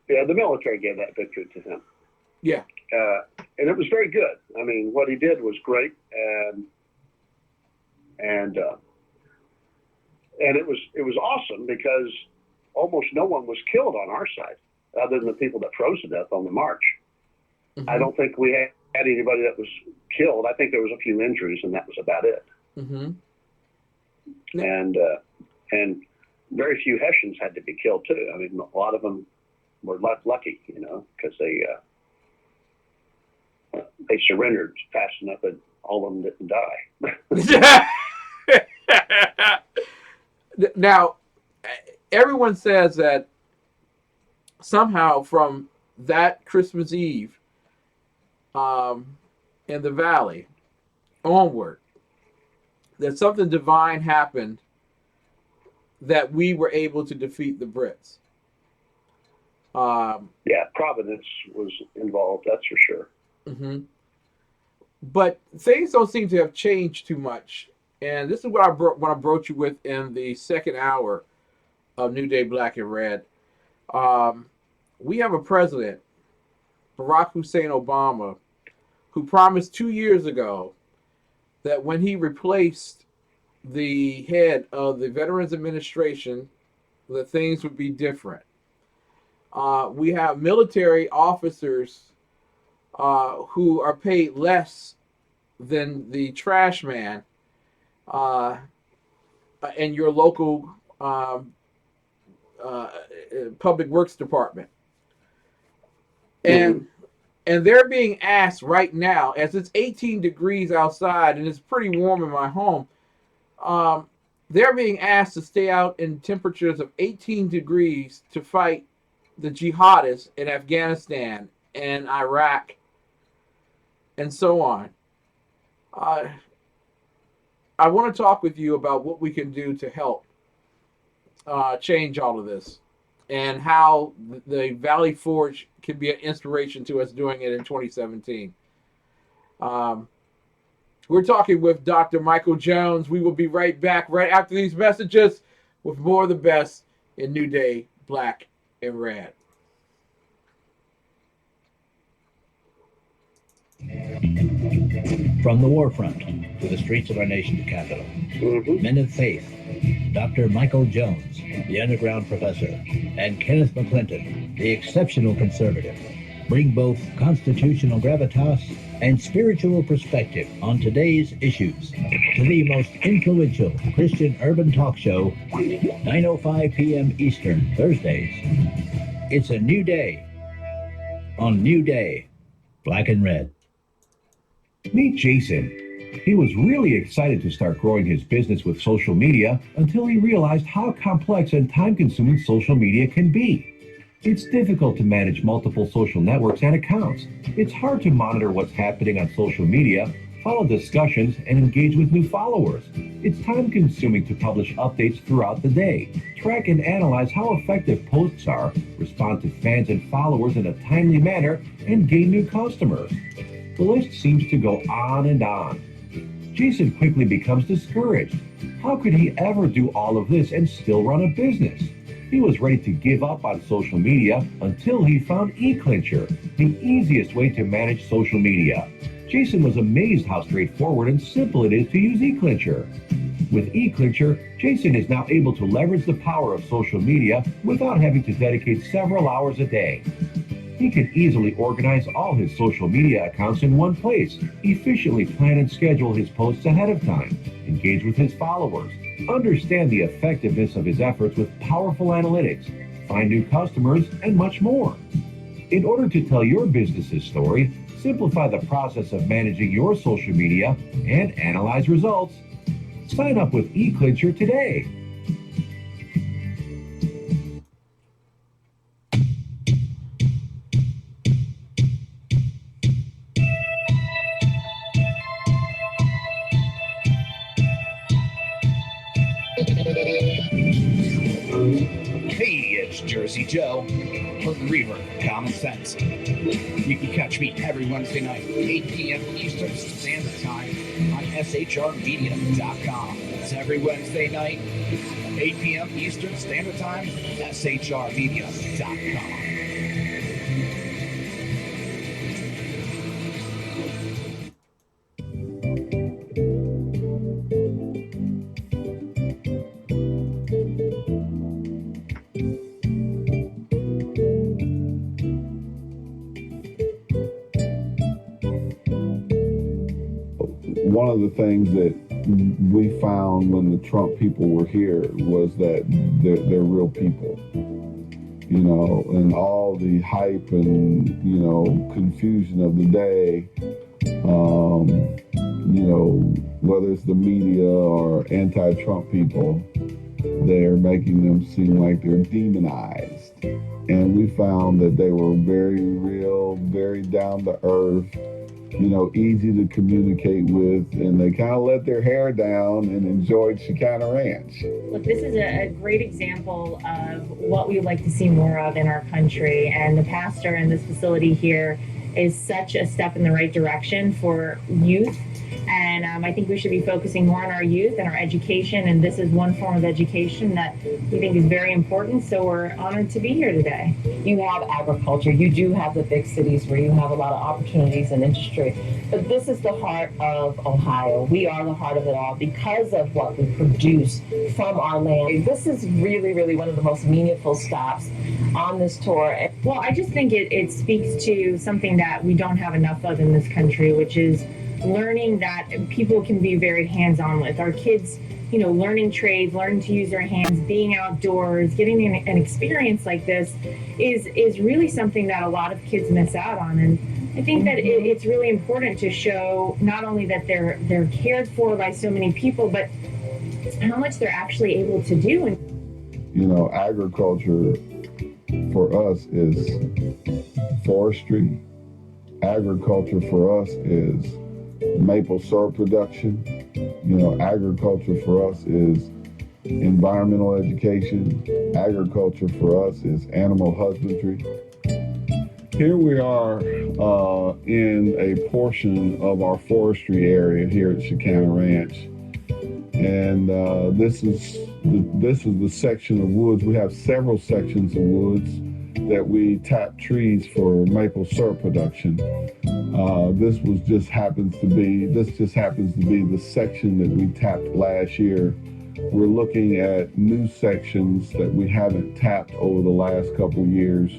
the military gave that victory to him. Yeah. and it was very good. I mean, what he did was great, and it was awesome because almost no one was killed on our side, other than the people that froze to death on the march. Mm-hmm. I don't think we had anybody that was killed. I think there was a few injuries, and that was about it. Mm-hmm. And very few Hessians had to be killed too. I mean, a lot of them were lucky, you know, because they surrendered fast enough that all of them didn't die. Now, everyone says that somehow from that Christmas Eve in the valley onward, that something divine happened, that we were able to defeat the Brits. Yeah, Providence was involved, that's for sure. Mm-hmm. But things don't seem to have changed too much. And this is what I brought you with in the second hour of New Day Black and Red. We have a president, Barack Hussein Obama, who promised 2 years ago that when he replaced the head of the Veterans Administration, that things would be different. We have military officers who are paid less than the trash man in your local public works department. And they're being asked right now, as it's 18 degrees outside and it's pretty warm in my home, they're being asked to stay out in temperatures of 18 degrees to fight the jihadists in Afghanistan and Iraq and so on. I want to talk with you about what we can do to help change all of this, and how the Valley Forge can be an inspiration to us doing it in 2017. We're talking with Dr. Michael Jones. We will be right back right after these messages with more of the best in New Day Black and Red. From the war front to the streets of our nation's capital, men of faith, Dr. Michael Jones, the underground professor, and Kenneth McClinton, the exceptional conservative, bring both constitutional gravitas and spiritual perspective on today's issues to the most influential Christian urban talk show, 9:05 p.m. Eastern, Thursdays. It's a new day on New Day Black and Red. Meet Jason. He was really excited to start growing his business with social media until he realized how complex and time-consuming social media can be. It's difficult to manage multiple social networks and accounts. It's hard to monitor what's happening on social media, follow discussions, and engage with new followers. It's time-consuming to publish updates throughout the day, track and analyze how effective posts are, respond to fans and followers in a timely manner, and gain new customers. The list seems to go on and on. Jason quickly becomes discouraged. How could he ever do all of this and still run a business? He was ready to give up on social media until he found eClincher, the easiest way to manage social media. Jason was amazed how straightforward and simple it is to use eClincher. With eClincher, Jason is now able to leverage the power of social media without having to dedicate several hours a day. He can easily organize all his social media accounts in one place, efficiently plan and schedule his posts ahead of time, engage with his followers, understand the effectiveness of his efforts with powerful analytics, find new customers, and much more. In order to tell your business's story, simplify the process of managing your social media, and analyze results, sign up with eClincher today. Hey, it's Jersey Joe, Hood Reaver, Common Sense. You can catch me every Wednesday night, 8 p.m. Eastern Standard Time on shrmedia.com. It's every Wednesday night, 8 p.m. Eastern Standard Time, shrmedia.com. of the things that we found when the Trump people were here was that they're real people, you know, and all the hype and, you know, confusion of the day, you know, whether it's the media or anti-Trump people, they're making them seem like they're demonized. And we found that they were very real, very down to earth, you know, easy to communicate with, and they kind of let their hair down and enjoyed Chicana Ranch. Look, this is a great example of what we would like to see more of in our country, and the pastor in this facility here is such a step in the right direction for youth. And I think we should be focusing more on our youth and our education, and this is one form of education that we think is very important, so we're honored to be here today. You have agriculture, you do have the big cities where you have a lot of opportunities in industry, but this is the heart of Ohio. We are the heart of it all because of what we produce from our land. This is really, really one of the most meaningful stops on this tour. Well, I just think it speaks to something that we don't have enough of in this country, which is learning that people can be very hands-on with. Our kids, you know, learning trades, learning to use their hands, being outdoors, getting an experience like this is really something that a lot of kids miss out on. And I think that it's really important to show not only that they're cared for by so many people, but how much they're actually able to do. You know, agriculture for us is forestry. Agriculture for us is maple syrup production. You know, agriculture for us is environmental education. Agriculture for us is animal husbandry. Here we are in a portion of our forestry area here at Chicana Ranch, and this is the section of woods. We have several sections of woods that we tap trees for maple syrup production. This just happens to be the section that we tapped last year. We're looking at new sections that we haven't tapped over the last couple of years.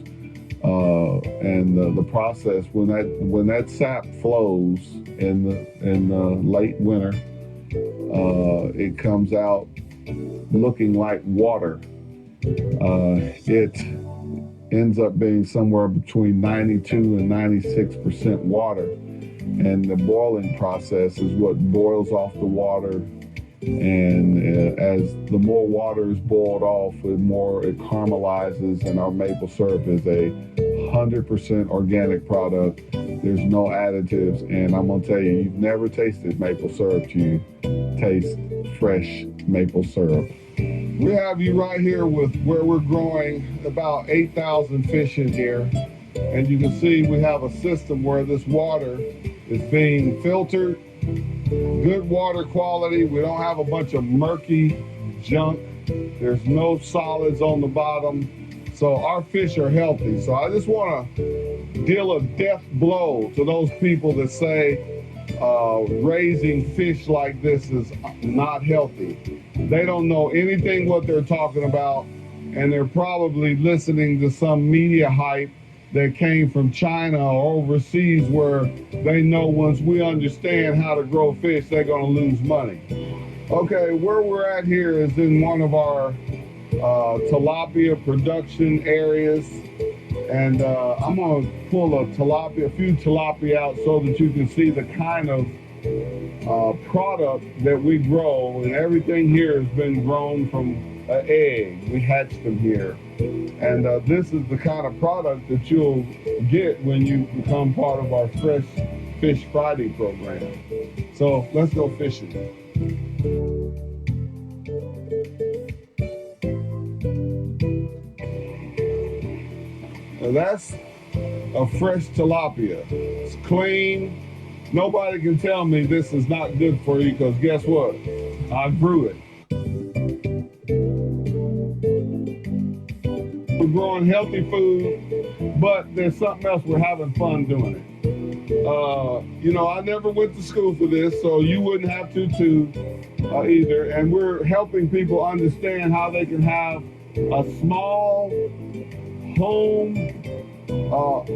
And the process, when that sap flows in the late winter, it comes out looking like water. It ends up being somewhere between 92 and 96% water. And the boiling process is what boils off the water. And as the more water is boiled off, the more it caramelizes, and our maple syrup is a 100% organic product. There's no additives, and I'm gonna tell you, you've never tasted maple syrup till you taste fresh maple syrup. We have you right here with where we're growing about 8,000 fish in here, and you can see we have a system where this water is being filtered. Good water quality. We don't have a bunch of murky junk. There's no solids on the bottom. So our fish are healthy. So I just want to deal a death blow to those people that say raising fish like this is not healthy. They don't know anything what they're talking about, and they're probably listening to some media hype that came from China or overseas, where they know once we understand how to grow fish, they're going to lose money. Okay, where we're at here is in one of our tilapia production areas, and I'm going to pull a few tilapia out so that you can see the kind of product that we grow. And everything here has been grown from an egg. We hatched them here. And this is the kind of product that you'll get when you become part of our Fresh Fish Friday program. So let's go fishing. Now that's a fresh tilapia. It's clean. Nobody can tell me this is not good for you, because guess what? I grew it. We're growing healthy food, but there's something else we're having fun doing it. You know, I never went to school for this, so you wouldn't have to either. And we're helping people understand how they can have a small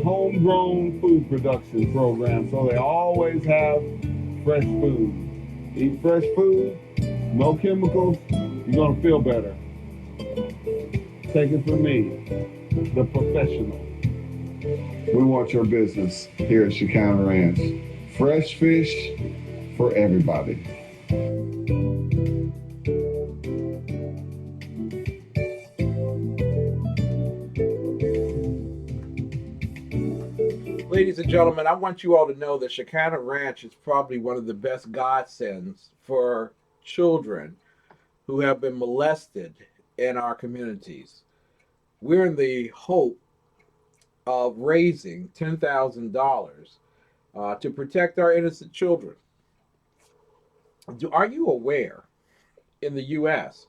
homegrown food production program, so they always have fresh food. Eat fresh food, no chemicals, you're going to feel better. Take it from me, the professional. We want your business here at Shekinah Ranch. Fresh fish for everybody. Ladies and gentlemen, I want you all to know that Shekinah Ranch is probably one of the best godsends for children who have been molested in our communities. We're in the hope of raising $10,000 to protect our innocent children. Are you aware in the U.S.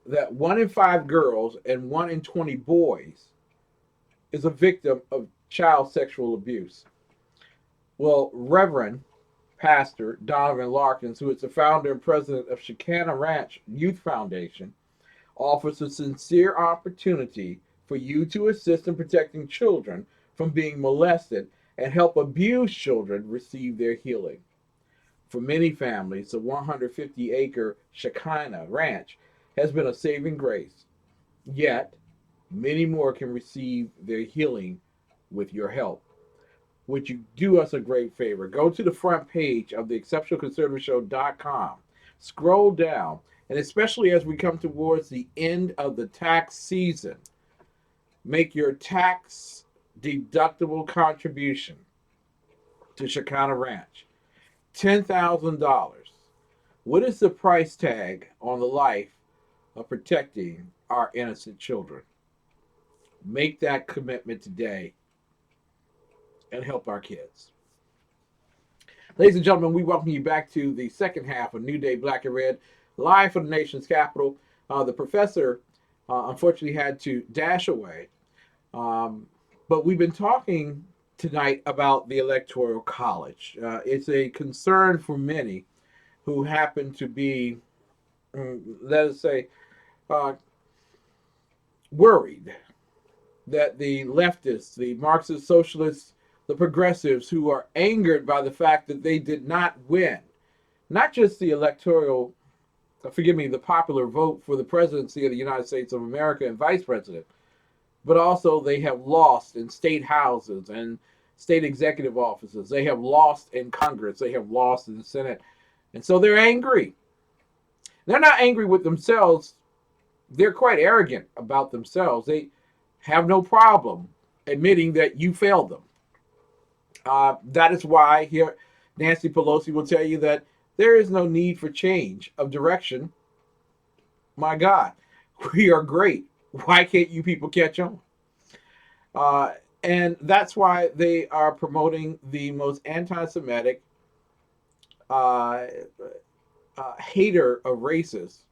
that 1 in 5 girls and 1 in 20 boys is a victim of child sexual abuse? Well, Reverend Pastor Donovan Larkins, who is the founder and president of Shekinah Ranch Youth Foundation, offers a sincere opportunity for you to assist in protecting children from being molested and help abused children receive their healing. For many families, the 150-acre Shekinah Ranch has been a saving grace. Yet, many more can receive their healing with your help. Would you do us a great favor? Go to the front page of the exceptionalconservatorshow.com. Scroll down, and especially as we come towards the end of the tax season, make your tax deductible contribution to Shekinah Ranch. $10,000. What is the price tag on the life of protecting our innocent children? Make that commitment today and help our kids. Ladies and gentlemen, we welcome you back to the second half of New Day Black and Red, live from the nation's capital. The professor unfortunately had to dash away, but we've been talking tonight about the Electoral College. It's a concern for many who happen to be, let us say, worried that the leftists, the Marxist socialists, the progressives who are angered by the fact that they did not win, not just the the popular vote for the presidency of the United States of America and vice president, but also they have lost in state houses and state executive offices. They have lost in Congress. They have lost in the Senate. And so they're angry. They're not angry with themselves. They're quite arrogant about themselves. They have no problem admitting that you failed them. That is why here Nancy Pelosi will tell you that there is no need for change of direction. My God, we are great. Why can't you people catch on? And that's why they are promoting the most anti-Semitic hater of races,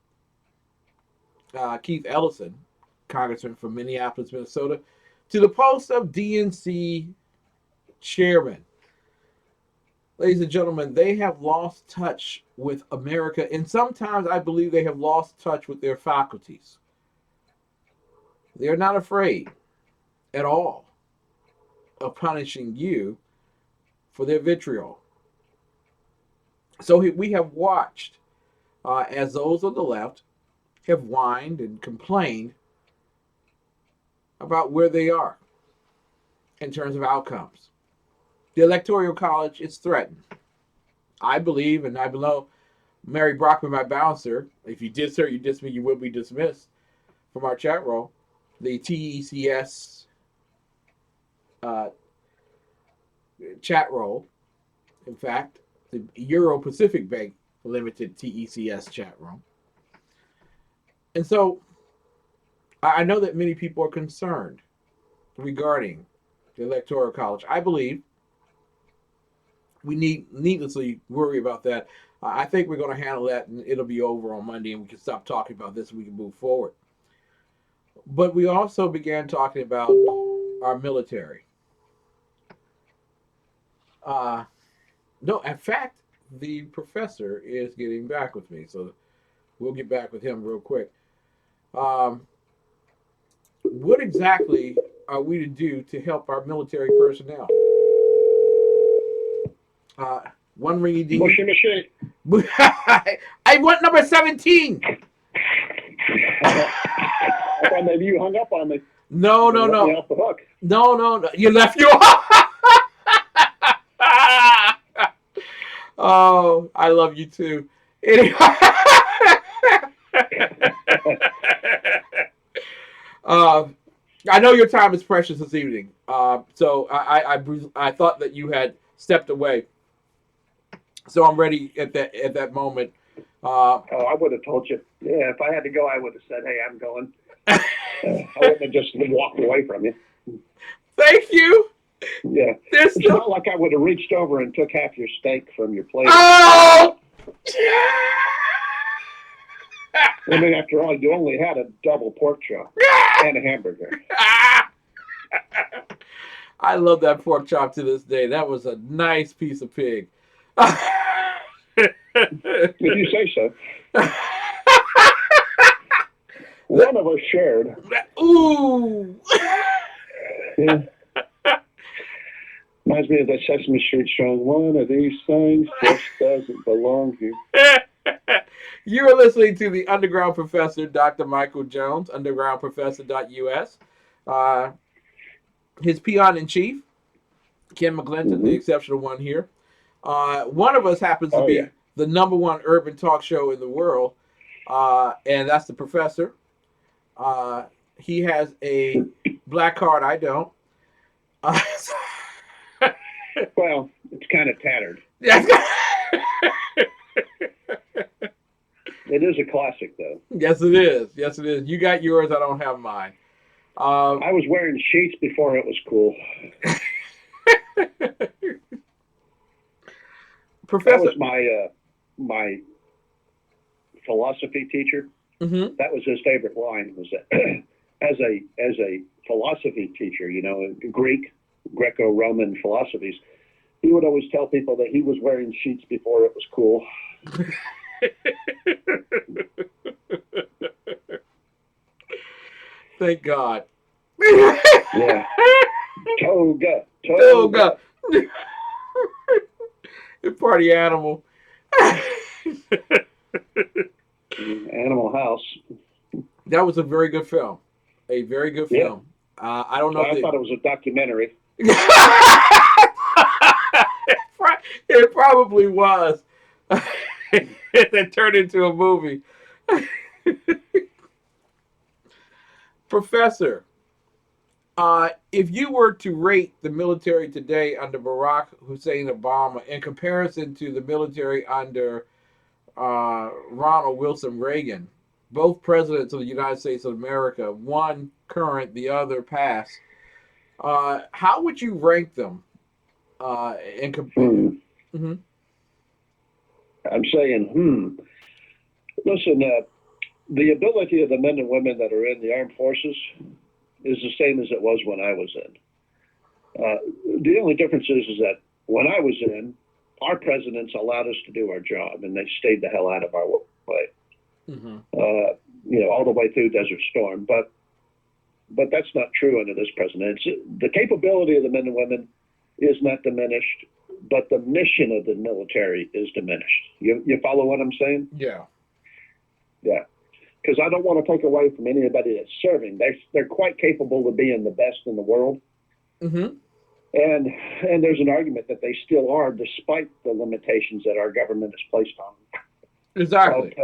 Keith Ellison, congressman from Minneapolis, Minnesota, to the post of DNC chairman. Ladies and gentlemen, they have lost touch with America, and sometimes I believe they have lost touch with their faculties. They're not afraid at all of punishing you for their vitriol. So we have watched as those on the left have whined and complained about where they are in terms of outcomes. The Electoral College is threatened. I believe, and I know Mary Brockman, my bouncer, if you diss her, you diss me, you will be dismissed from our chat roll. The TECS chat roll, in fact, the Euro Pacific Bank Limited TECS chat room. And so I know that many people are concerned regarding the Electoral College. I believe we need needlessly worry about that. I think we're going to handle that, and it'll be over on Monday, and we can stop talking about this and we can move forward. But we also began talking about our military. No, in fact, the professor is getting back with me, so we'll get back with him real quick. What exactly are we to do to help our military personnel? One ringy ding. Mushy machine. I want number 17. I thought maybe you hung up on me. No. Let me off the hook. No. You left your. Oh, I love you too. Anyway. I know your time is precious this evening. So I thought that you had stepped away. So I'm ready at that moment. I would have told you. Yeah, if I had to go, I would have said, "Hey, I'm going." I wouldn't have just walked away from you. Thank you. Yeah, it's not like I would have reached over and took half your steak from your plate. Oh! I mean, after all, you only had a double pork chop and a hamburger. I love that pork chop to this day. That was a nice piece of pig. If you say so. One of us shared. Ooh. Yeah. Reminds me of that Sesame Street song. One of these things just doesn't belong here. You are listening to the Underground Professor, Dr. Michael Jones, undergroundprofessor.us. His peon in chief, Ken McClinton, the exceptional one here. One of us happens to be the number one urban talk show in the world, and that's the professor. He has a black card. I don't. Well, it's kind of tattered. It is a classic, though. Yes, it is. Yes, it is. You got yours. I don't have mine. I was wearing sheets before it was cool. Professor, that was my philosophy teacher. Mm-hmm. That was his favorite line. Was that as a philosophy teacher, Greco-Roman philosophies, he would always tell people that he was wearing sheets before it was cool. Thank God. Yeah. Toga. Party animal. Animal House. That was a very good film. A very good film. I don't know. I thought it was a documentary. It probably was. It turned into a movie. Professor, if you were to rate the military today under Barack Hussein Obama in comparison to the military under Ronald Wilson Reagan, both presidents of the United States of America, one current, the other past, how would you rank them in comparison? Mm-hmm. I'm saying, Listen, the ability of the men and women that are in the armed forces is the same as it was when I was in. The only difference is that when I was in, our presidents allowed us to do our job, and they stayed the hell out of our way. Mm-hmm. All the way through Desert Storm. But that's not true under this president. The capability of the men and women is not diminished, but the mission of the military is diminished. You follow what I'm saying? Yeah. Yeah. Because I don't want to take away from anybody that's serving. They're quite capable of being the best in the world. Mm-hmm. And there's an argument that they still are, despite the limitations that our government has placed on them. Exactly.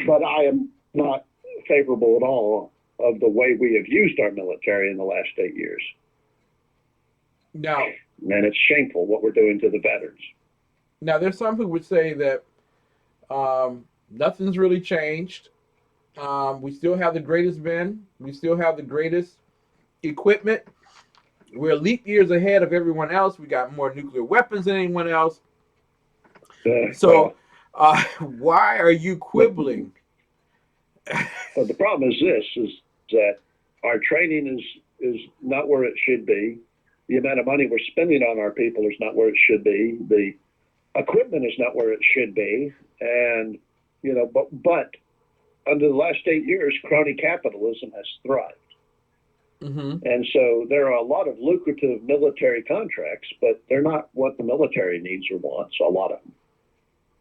But I am not favorable at all of the way we have used our military in the last 8 years. Now, and it's shameful what we're doing to the veterans. Now, there's some who would say that nothing's really changed. We still have the greatest men. We still have the greatest equipment. We're leap years ahead of everyone else. We got more nuclear weapons than anyone else. Why are you quibbling? Well, the problem is this, is that our training is not where it should be. The amount of money we're spending on our people is not where it should be. The equipment is not where it should be. And, but under the last 8 years, crony capitalism has thrived. Mm-hmm. And so there are a lot of lucrative military contracts, but they're not what the military needs or wants, a lot of them.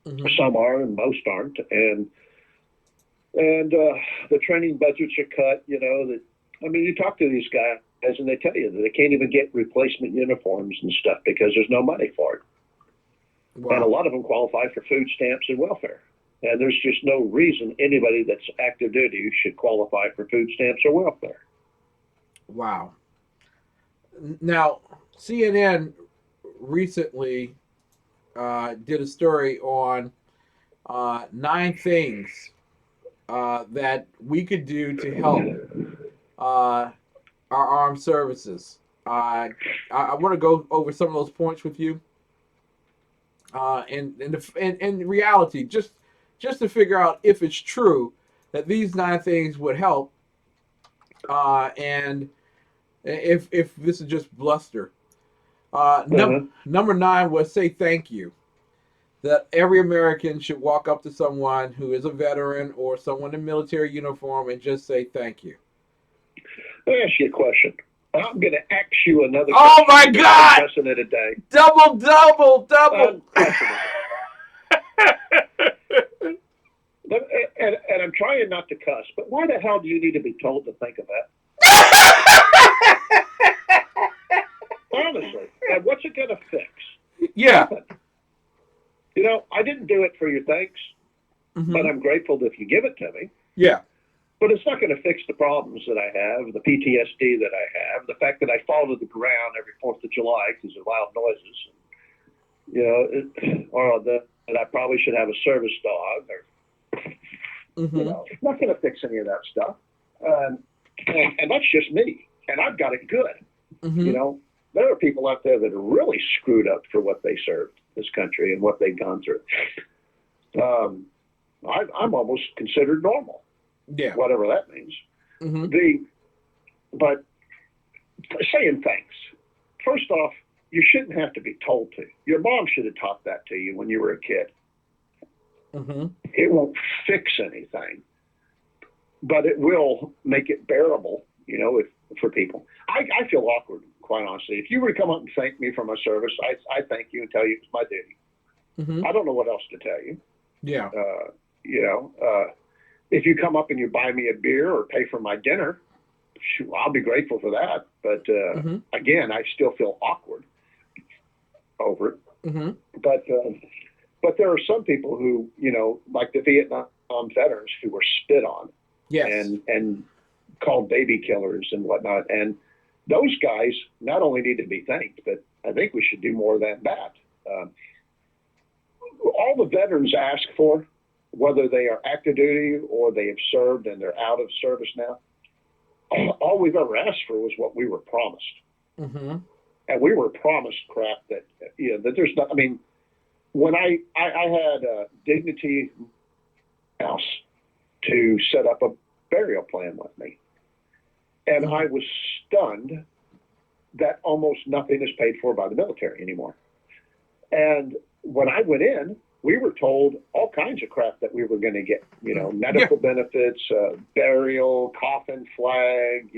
Mm-hmm. Some are and most aren't. And the training budgets are cut, you talk to these guys and they tell you that they can't even get replacement uniforms and stuff because there's no money for it. Wow. And a lot of them qualify for food stamps and welfare. And there's just no reason anybody that's active duty should qualify for food stamps or welfare. Wow. Now, CNN recently did a story on 9 things that we could do to help our armed services. I want to go over some of those points with you. In reality, just to figure out if it's true that these 9 things would help, and if this is just bluster. Number 9 was say thank you. That every American should walk up to someone who is a veteran or someone in military uniform and just say thank you. Let me ask you a question. I'm going to ask you another question. Oh my God! Unprecedented day. Double. Unprecedented. And I'm trying not to cuss, but why the hell do you need to be told to think of that? Honestly, and what's it going to fix? Yeah. Nothing. I didn't do it for your thanks, Mm-hmm. but I'm grateful if you give it to me. Yeah. But it's not going to fix the problems that I have, the PTSD that I have, the fact that I fall to the ground every 4th of July because of loud noises, or that I probably should have a service dog, or it's not going to fix any of that stuff. And that's just me, and I've got it good. Mm-hmm. There are people out there that are really screwed up for what they served this country and what they've gone through. I'm almost considered normal. Yeah. Whatever that means. Mm-hmm. But saying thanks. First off, you shouldn't have to be told to. Your mom should have taught that to you when you were a kid. Mm-hmm. It won't fix anything, but it will make it bearable, for people. I feel awkward, quite honestly. If you were to come up and thank me for my service, I thank you and tell you it's my duty. Mm-hmm. I don't know what else to tell you. Yeah. If you come up and you buy me a beer or pay for my dinner, I'll be grateful for that. But again, I still feel awkward over it. Mm-hmm. But there are some people who, like the Vietnam veterans who were spit on, yes, and called baby killers and whatnot. And those guys not only need to be thanked, but I think we should do more than that. All the veterans ask for, whether they are active duty or they have served and they're out of service now, all we've ever asked for was what we were promised. Mm-hmm. And we were promised crap that there's not. I mean, when I had Dignity House to set up a burial plan with me, and I was stunned that almost nothing is paid for by the military anymore. And when I went in, we were told all kinds of crap that we were going to get, medical benefits, burial, coffin flag,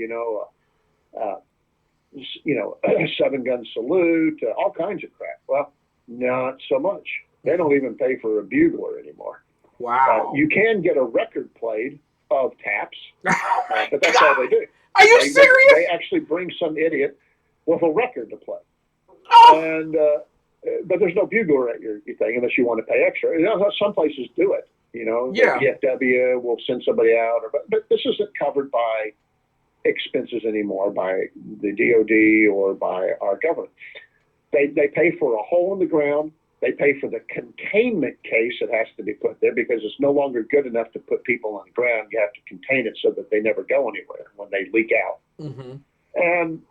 7-gun salute, all kinds of crap. Well, not so much. They don't even pay for a bugler anymore. Wow. You can get a record played of taps, but that's all they do. Are you serious? They actually bring some idiot with a record to play. Oh. And but there's no bugler at your thing unless you want to pay extra. Some places do it. Yeah. The VFW will send somebody out, but this isn't covered by expenses anymore by the DOD or by our government. They pay for a hole in the ground. They pay for the containment case that has to be put there because it's no longer good enough to put people on the ground. You have to contain it so that they never go anywhere when they leak out. Mm-hmm. And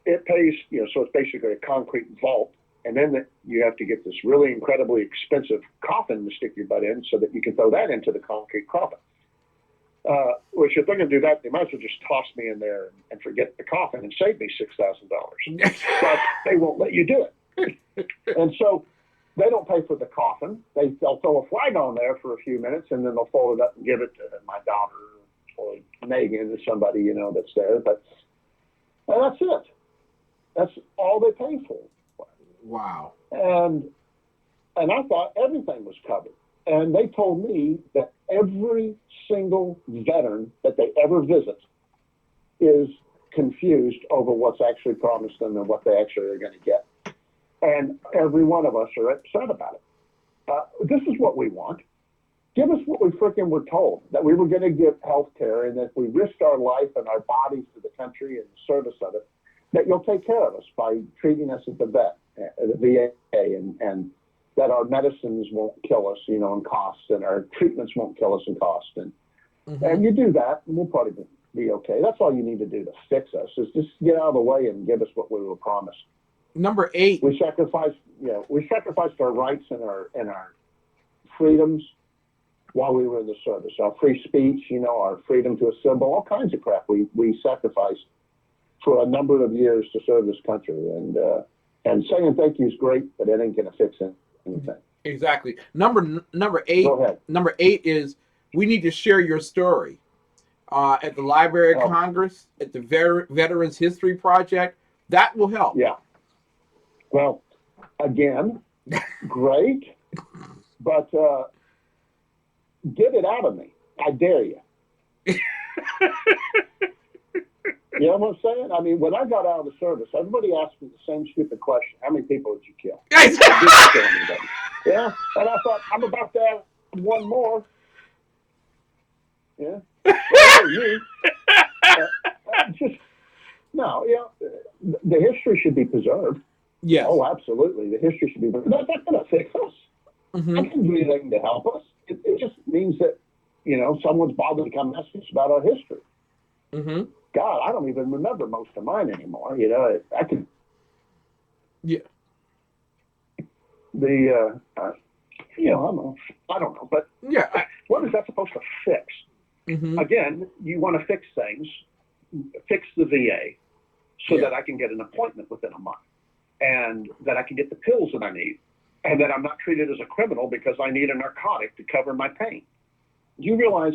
it pays, so it's basically a concrete vault. And then you have to get this really incredibly expensive coffin to stick your butt in so that you can throw that into the concrete coffin. Which if they're going to do that, they might as well just toss me in there and forget the coffin and save me $6,000. But they won't let you do it. And so they don't pay for the coffin. They'll throw a flag on there for a few minutes, and then they'll fold it up and give it to my daughter or Megan or somebody, that's there. But And that's it. That's all they pay for. Wow. And I thought everything was covered. And they told me that every single veteran that they ever visit is confused over what's actually promised them and what they actually are going to get. And every one of us are upset about it. This is what we want. Give us what we freaking were told, that we were going to give health care, and that if we risked our life and our bodies to the country and the service of it, that you'll take care of us by treating us at the vet, the VA, and that our medicines won't kill us, you know, in cost, and our treatments won't kill us in cost. And you do that, and we'll probably be okay. That's all you need to do to fix us, is just get out of the way and give us what we were promised. Number 8. We sacrificed our rights and our freedoms while we were in the service. Our free speech, you know, our freedom to assemble, all kinds of crap we sacrificed for a number of years to serve this country. And saying thank you is great, but it ain't going to fix anything. Exactly. Number 8. Go ahead. Number 8 is we need to share your story at the Library of Congress, at the Veterans History Project. That will help. Yeah. Well, again, great, but get it out of me. I dare you. You know what I'm saying? I mean, when I got out of the service, everybody asked me the same stupid question: how many people did you kill? I didn't kill anybody. Yeah, and I thought I'm about to have one more. Yeah, well, you. Just no. Yeah, the history should be preserved. Yes. Oh, absolutely. The history should be preserved. That's not going to fix us. Mm-hmm. I can do anything to help us. It just means that, you know, someone's bothered to come ask us about our history. Mm-hmm. God, I don't even remember most of mine anymore. You know, I can. Yeah. You know, I don't know, but yeah, what is that supposed to fix? Mm-hmm. Again, you want to fix things, fix the VA, so that I can get an appointment within a month, and that I can get the pills that I need, and that I'm not treated as a criminal because I need a narcotic to cover my pain. You realize,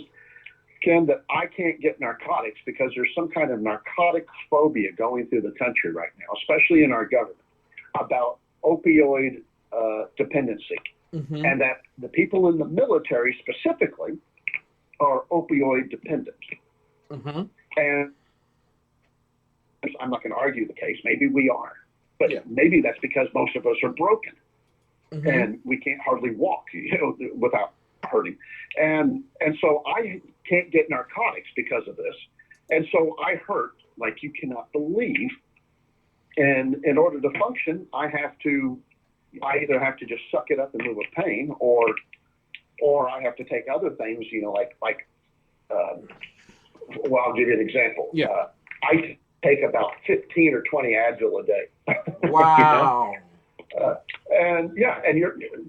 Ken, that I can't get narcotics because there's some kind of narcotic phobia going through the country right now, especially in our government, about opioid dependency. Mm-hmm. And that the people in the military specifically are opioid dependent. Mm-hmm. And I'm not going to argue the case. Maybe we are. But maybe that's because most of us are broken. Mm-hmm. And we can't hardly walk, you know, without hurting. And so I can't get narcotics because of this. And so I hurt like you cannot believe. And in order to function, I either have to just suck it up and live with pain, or I have to take other things, you know, like well, I'll give you an example. Yeah. I take about 15 or 20 Advil a day. Wow. You know? And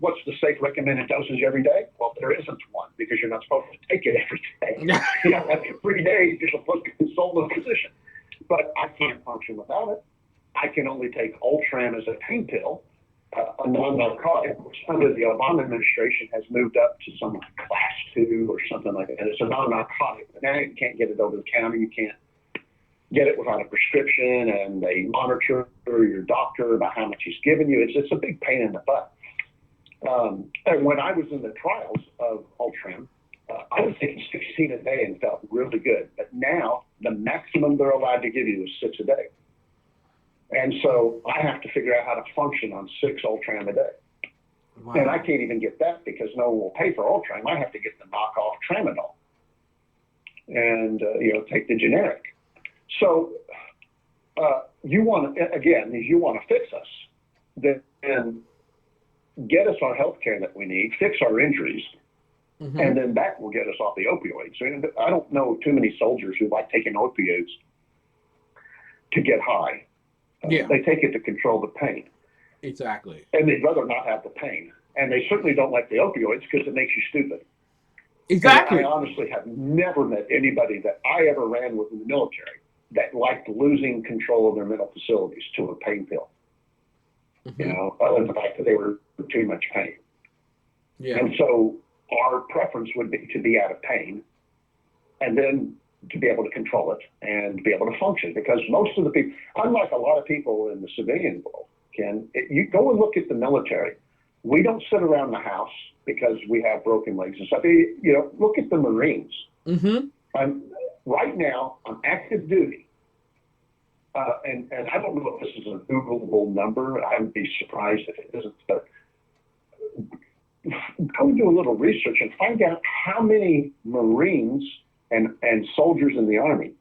what's the safe recommended dosage every day? Well, there isn't one, because you're not supposed to take it every day. You know, every day you're supposed to consult a physician. But I can't function without it. I can only take Ultram as a pain pill, a non-narcotic, which under the Obama administration has moved up to some class 2 or something like that. And it's a non-narcotic. But now you can't get it over the counter. You can't get it without a prescription, and they monitor your doctor about how much he's giving you. It's a big pain in the butt. And when I was in the trials of Ultram, I was taking 16 a day and felt really good. But now the maximum they're allowed to give you is 6 a day. And so I have to figure out how to function on 6 Ultram a day. Wow. And I can't even get that because no one will pay for Ultram. I have to get the knockoff Tramadol and, take the generic. So you want to fix us, then get us our health care that we need, fix our injuries, mm-hmm. and then that will get us off the opioids. So I don't know too many soldiers who like taking opioids to get high. They take it to control the pain. Exactly. And they'd rather not have the pain. And they certainly don't like the opioids because it makes you stupid. Exactly. And I honestly have never met anybody that I ever ran with in the military that liked losing control of their mental facilities to a pain pill. Mm-hmm. Other than the fact that they were in too much pain. Yeah. And so our preference would be to be out of pain and then to be able to control it and be able to function. Because most of the people, unlike a lot of people in the civilian world, you go and look at the military. We don't sit around the house because we have broken legs and stuff. Look at the Marines. Right now, on active duty, and I don't know if this is a Googleable number. I would be surprised if it isn't, but go do a little research and find out how many Marines and soldiers in the Army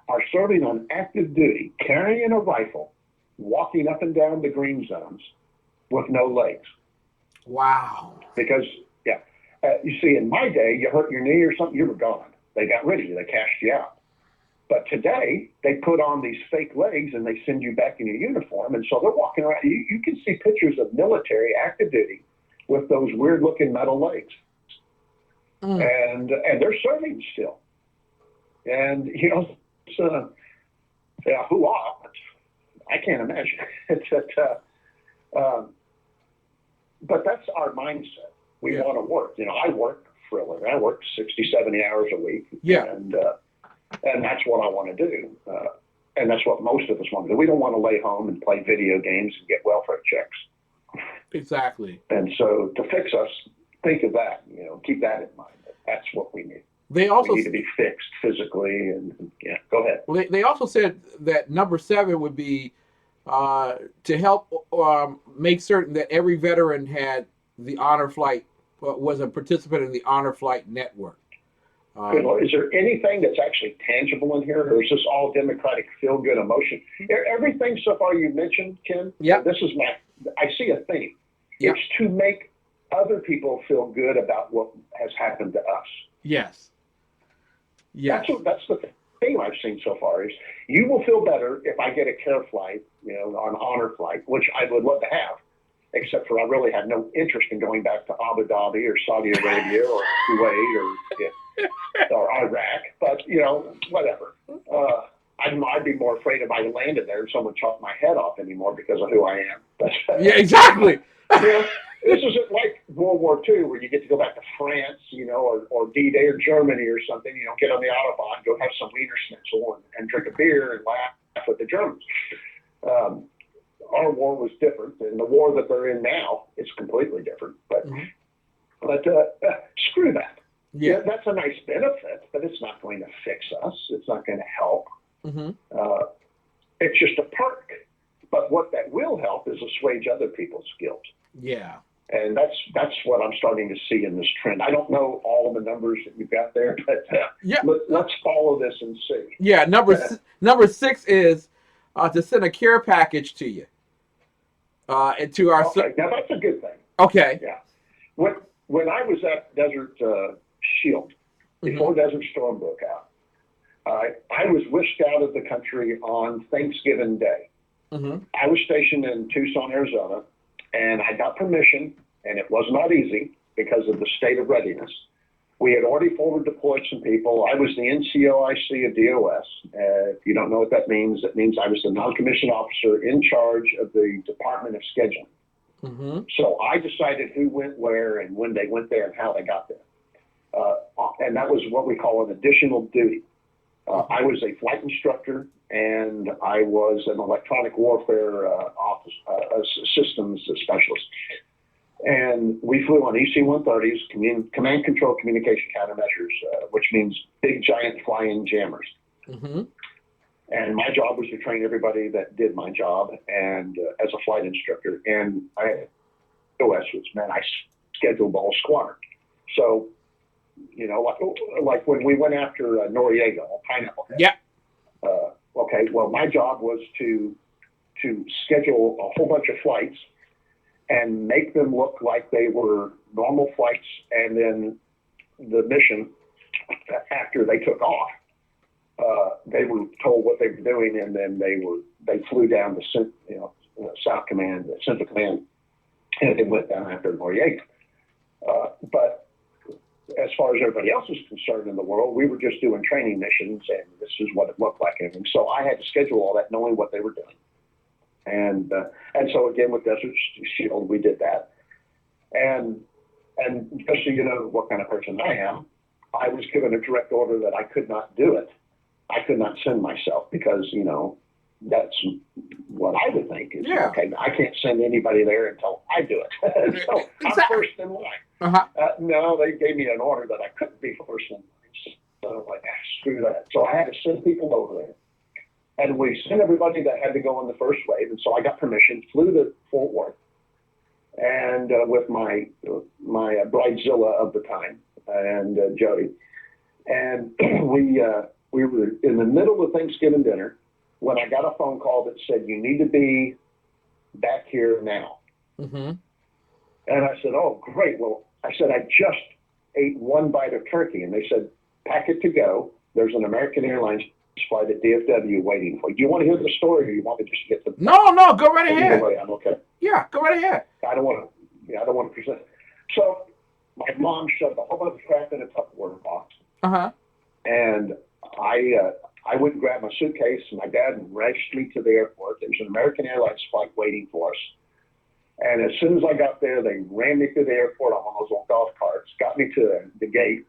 are serving on active duty, carrying a rifle, walking up and down the green zones with no legs. Wow. Because, you see, in my day, you hurt your knee or something, you were gone. They got rid of you. They cashed you out. But today, they put on these fake legs and they send you back in your uniform. And so they're walking around. You can see pictures of military active duty with those weird-looking metal legs. And they're serving still. And, who are? I can't imagine. But that's our mindset. We want to work. I work for a living. I work 60, 70 hours a week. Yeah. And that's what I want to do. And that's what most of us want to do. We don't want to lay home and play video games and get welfare checks. Exactly. And so to fix us, think of that, keep that in mind. That's what we need. We need to be fixed physically. And go ahead. Well, they also said that number 7 would be to help make certain that every veteran had the honor flight, was a participant in the honor flight network. Good Lord. Is there anything that's actually tangible in here, or is this all democratic feel-good emotion? Everything so far you mentioned, Ken, this is I see a theme. It's to make other people feel good about what has happened to us. Yes. That's the theme I've seen so far is you will feel better if I get a care flight, an honor flight, which I would love to have, except for I really had no interest in going back to Abu Dhabi or Saudi Arabia or Kuwait or Iraq, but whatever. I'd be more afraid if I landed there and someone chopped my head off anymore because of who I am. But, exactly. This isn't like World War II where you get to go back to France, or D-Day or Germany or something. Get on the Autobahn, go have some Wiener Schnitzel and drink a beer and laugh with the Germans. Our war was different, and the war that they're in now is completely different. But screw that. Yeah, that's a nice benefit, but it's not going to fix us. It's not going to help. It's just a perk. But what that will help is assuage other people's guilt. Yeah. And that's what I'm starting to see in this trend. I don't know all of the numbers that you've got there, but let's follow this and see. Yeah, number 6 is to send a care package to you. And to our now that's a good thing. Okay. Yeah. When I was at Desert Shield, before Desert Storm broke out, I was whisked out of the country on Thanksgiving Day. I was stationed in Tucson, Arizona, and I got permission, and it was not easy because of the state of readiness. We had already forward deployed some people. I was the NCOIC of DOS. If you don't know what that means, it means I was the non-commissioned officer in charge of the Department of Scheduling. So I decided who went where and when they went there and how they got there. And that was what we call an additional duty. I was a flight instructor, and I was an electronic warfare systems specialist. And we flew on EC-130s, command control communication countermeasures, which means big, giant flying jammers. And my job was to train everybody that did my job and as a flight instructor. And I had OS, which meant I scheduled the whole squadron. So, like when we went after Noriega, Pineapple Head. Okay, well, my job was to schedule a whole bunch of flights and make them look like they were normal flights, and then the mission, after they took off, they were told what they were doing, and then they flew down to South Command, Central Command, and they went down after Noriega. But as far as everybody else was concerned in the world, we were just doing training missions, and this is what it looked like. And so I had to schedule all that, knowing what they were doing. And so again, with Desert Shield, we did that. And just so you know what kind of person I am, I was given a direct order that I could not do it I could not send myself because, you know, that's what I would think is, Yeah. okay, I can't send anybody there until I do it. So I'm Exactly. first in line. Uh-huh. No, they gave me an order that I couldn't be first in line. So I'm like, screw that. So I had to send people over there. And we sent everybody that had to go on the first wave. And so I got permission, flew to Fort Worth, and with my bridezilla of the time, and Jody. And we were in the middle of Thanksgiving dinner when I got a phone call that said, you need to be back here now. Mm-hmm. And I said, oh, great. Well, I said, I just ate one bite of turkey. And they said, pack it to go. There's an American Airlines flight at DFW waiting for you. Do you want to hear the story, or you want me to just get the? No, go right ahead. Either way, I'm okay. Yeah, go right ahead. I don't want to present. So my mom shoved a whole bunch of crap in a Tupperware box. Uh-huh. And I went and grabbed my suitcase, and my dad rushed me to the airport. There was an American Airlines flight waiting for us. And as soon as I got there, they ran me through the airport on one of those old golf carts, got me to the gate,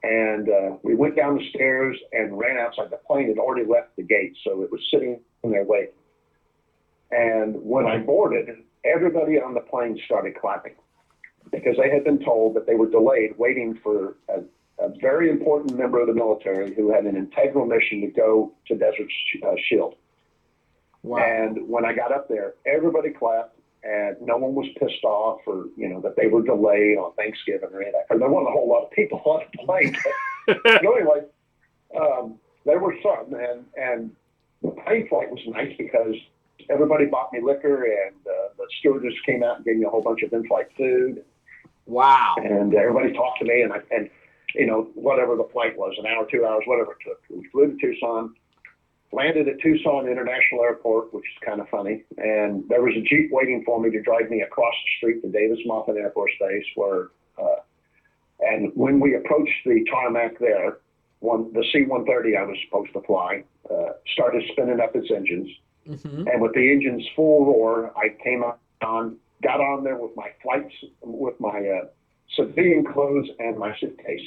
and we went down the stairs and ran outside. The plane had already left the gate, so it was sitting in there waiting. And when I boarded, everybody on the plane started clapping because they had been told that they were delayed waiting for a very important member of the military who had an integral mission to go to Desert Shield. Wow. And when I got up there, everybody clapped, and no one was pissed off or, you know, that they were delayed on Thanksgiving or anything. There wasn't a whole lot of people on the plane. So anyway, there were some, and the plane flight was nice because everybody bought me liquor, and the stewardess came out and gave me a whole bunch of in-flight food. Wow. And everybody talked to me, and you know, whatever the flight was, an hour, 2 hours, whatever it took. We flew to Tucson, landed at Tucson International Airport, which is kind of funny. And there was a Jeep waiting for me to drive me across the street to Davis-Monthan Air Force Base, where, and when we approached the tarmac there, the C-130 I was supposed to fly started spinning up its engines. Mm-hmm. And with the engines full roar, I came on, got on there with my with my civilian clothes and my suitcase.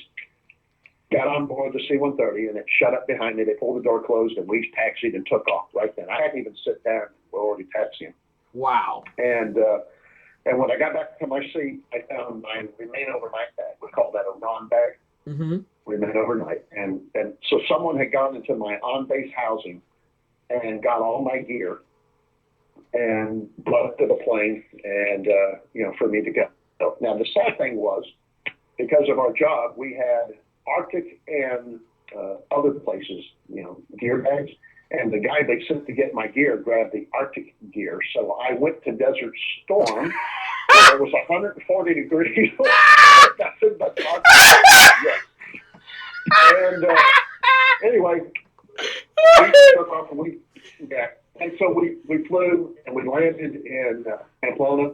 Got on board the C-130, and it shut up behind me. They pulled the door closed, and we taxied and took off right then. I hadn't even sit down. We're already taxiing. Wow. And when I got back to my seat, I found my remain overnight bag. We call that a RON bag. Mm-hmm. Remain overnight. And so someone had gone into my on-base housing and got all my gear and brought it to the plane, and you know, for me to go. Now the sad thing was, because of our job, we had Arctic and other places, you know, gear bags. And the guy they sent to get my gear grabbed the Arctic gear. So I went to Desert Storm, where it was 140 degrees. Nothing but Arctic. Yes. And anyway, we took off, and so we flew, and we landed in Pamplona.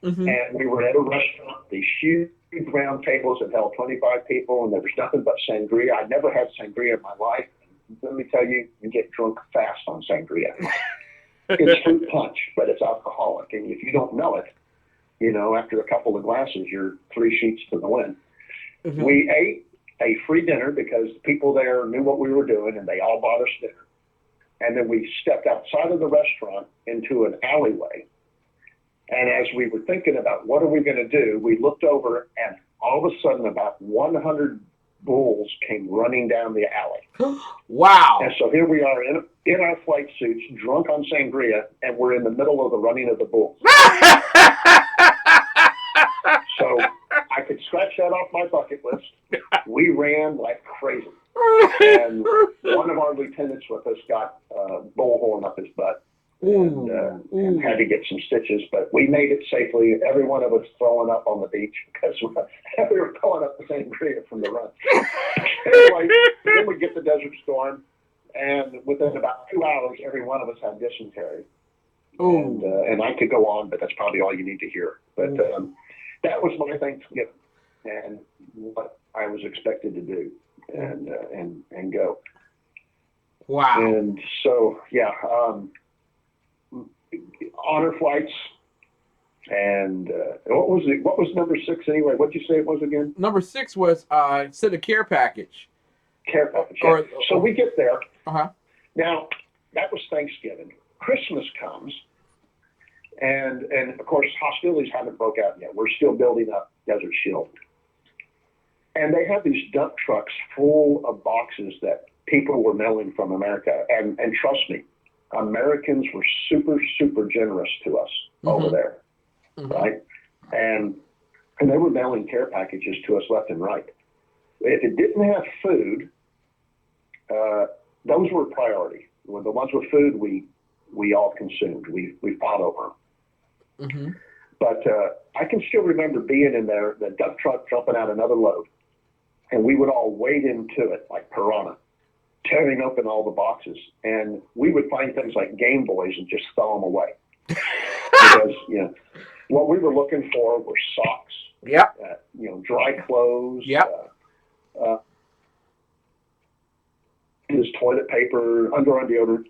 Mm-hmm. And we were at a restaurant. These huge round tables that held 25 people, and there was nothing but sangria. I'd never had sangria in my life. Let me tell you, you get drunk fast on sangria. It's fruit punch, but it's alcoholic. And if you don't know it, you know, after a couple of glasses, you're 3 sheets to the wind. Mm-hmm. We ate a free dinner because people there knew what we were doing, and they all bought us dinner. And then we stepped outside of the restaurant into an alleyway. And as we were thinking about what are we going to do, we looked over, and all of a sudden about 100 bulls came running down the alley. Wow. And so here we are in our flight suits, drunk on sangria, and we're in the middle of the running of the bulls. So I could scratch that off my bucket list. We ran like crazy. And one of our lieutenants with us got a bullhorn up his butt. And had to get some stitches, but we made it safely. Every one of us throwing up on the beach because we were pulling up the sangria from the run. Anyway, then we get the Desert Storm, and within about 2 hours, every one of us had dysentery. And I could go on, but that's probably all you need to hear. But that was my Thanksgiving and what I was expected to do and go. Wow. And so, yeah. Honor flights, and what was number 6 anyway? What'd you say it was again? Number 6 was said a care package. Care package. Yeah. So we get there, Uh-huh. Now, that was Thanksgiving. Christmas comes, and of course, hostilities haven't broke out yet. We're still building up Desert Shield. And they have these dump trucks full of boxes that people were mailing from America. And trust me, Americans were super, super generous to us over there, right? And they were mailing care packages to us left and right. If it didn't have food, those were a priority. When the ones with food, we all consumed. We fought over them. But I can still remember being in there, the dump truck jumping out another load, and we would all wade into it like piranha, tearing open all the boxes, and we would find things like Game Boys and just throw them away because what we were looking for were socks, dry clothes, his toilet paper, underarm deodorant,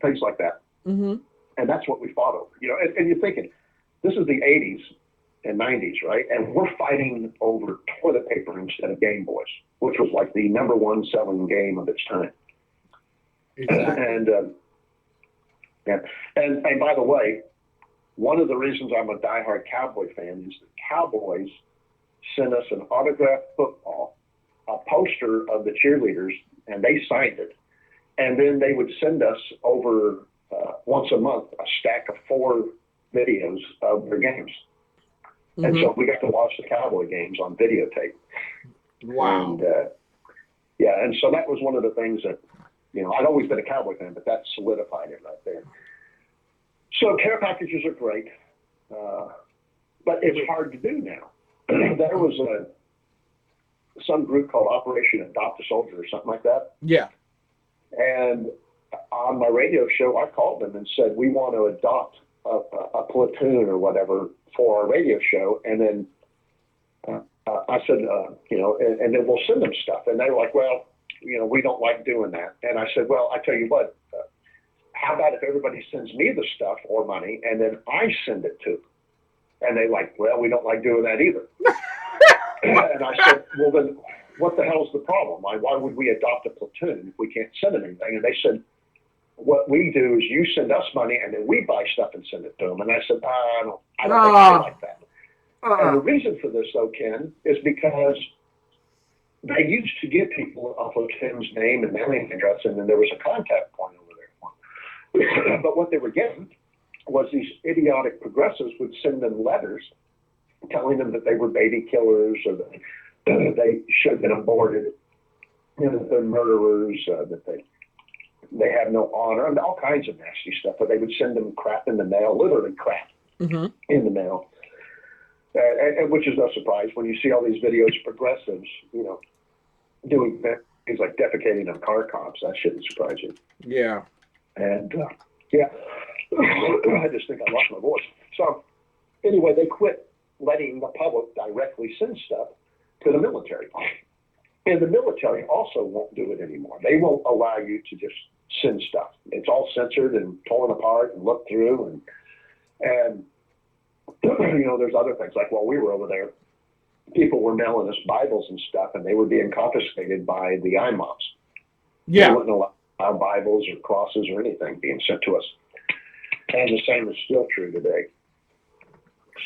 things like that. And that's what we fought over. And you're thinking, this is the 80s and 90s, right? And we're fighting over toilet paper instead of Game Boys, which was like the number one selling game of its time. Exactly. And by the way, one of the reasons I'm a diehard Cowboy fan is the Cowboys sent us an autographed football, a poster of the cheerleaders, and they signed it. And then they would send us over once a month a stack of 4 videos of their games. And so we got to watch the Cowboy games on videotape. Wow. And so that was one of the things that, I'd always been a Cowboy fan, but that solidified it right there. So care packages are great, but it's hard to do now. There was some group called Operation Adopt a Soldier or something like that. Yeah. And on my radio show, I called them and said, we want to adopt a platoon or whatever for our radio show. And then I said, and then we'll send them stuff. And they were like, well, we don't like doing that. And I said, well, I tell you what, how about if everybody sends me the stuff or money and then I send it to them? And they like, well, we don't like doing that either. And I said, well, then what the hell's the problem? Why would we adopt a platoon if we can't send them anything? And they said, what we do is you send us money and then we buy stuff and send it to them. And I said, I don't think I like that. And the reason for this, though, Ken, is because they used to give people a platoon's name and mailing address, and then there was a contact point over there. But what they were getting was these idiotic progressives would send them letters telling them that they were baby killers or that they should have been aborted, that they're murderers, that they have no honor, and all kinds of nasty stuff. But they would send them crap in the mail, literally crap in the mail. And which is no surprise when you see all these videos of progressives, doing things like defecating on car cops. That shouldn't surprise you. Yeah. And I just think I lost my voice. So anyway, they quit letting the public directly send stuff to the military. And the military also won't do it anymore. They won't allow you to just send stuff. It's all censored and torn apart and looked through. And there's other things. Like while we were over there, people were mailing us Bibles and stuff, and they were being confiscated by the IMOBs. Yeah. They wouldn't allow Bibles or crosses or anything being sent to us. And the same is still true today.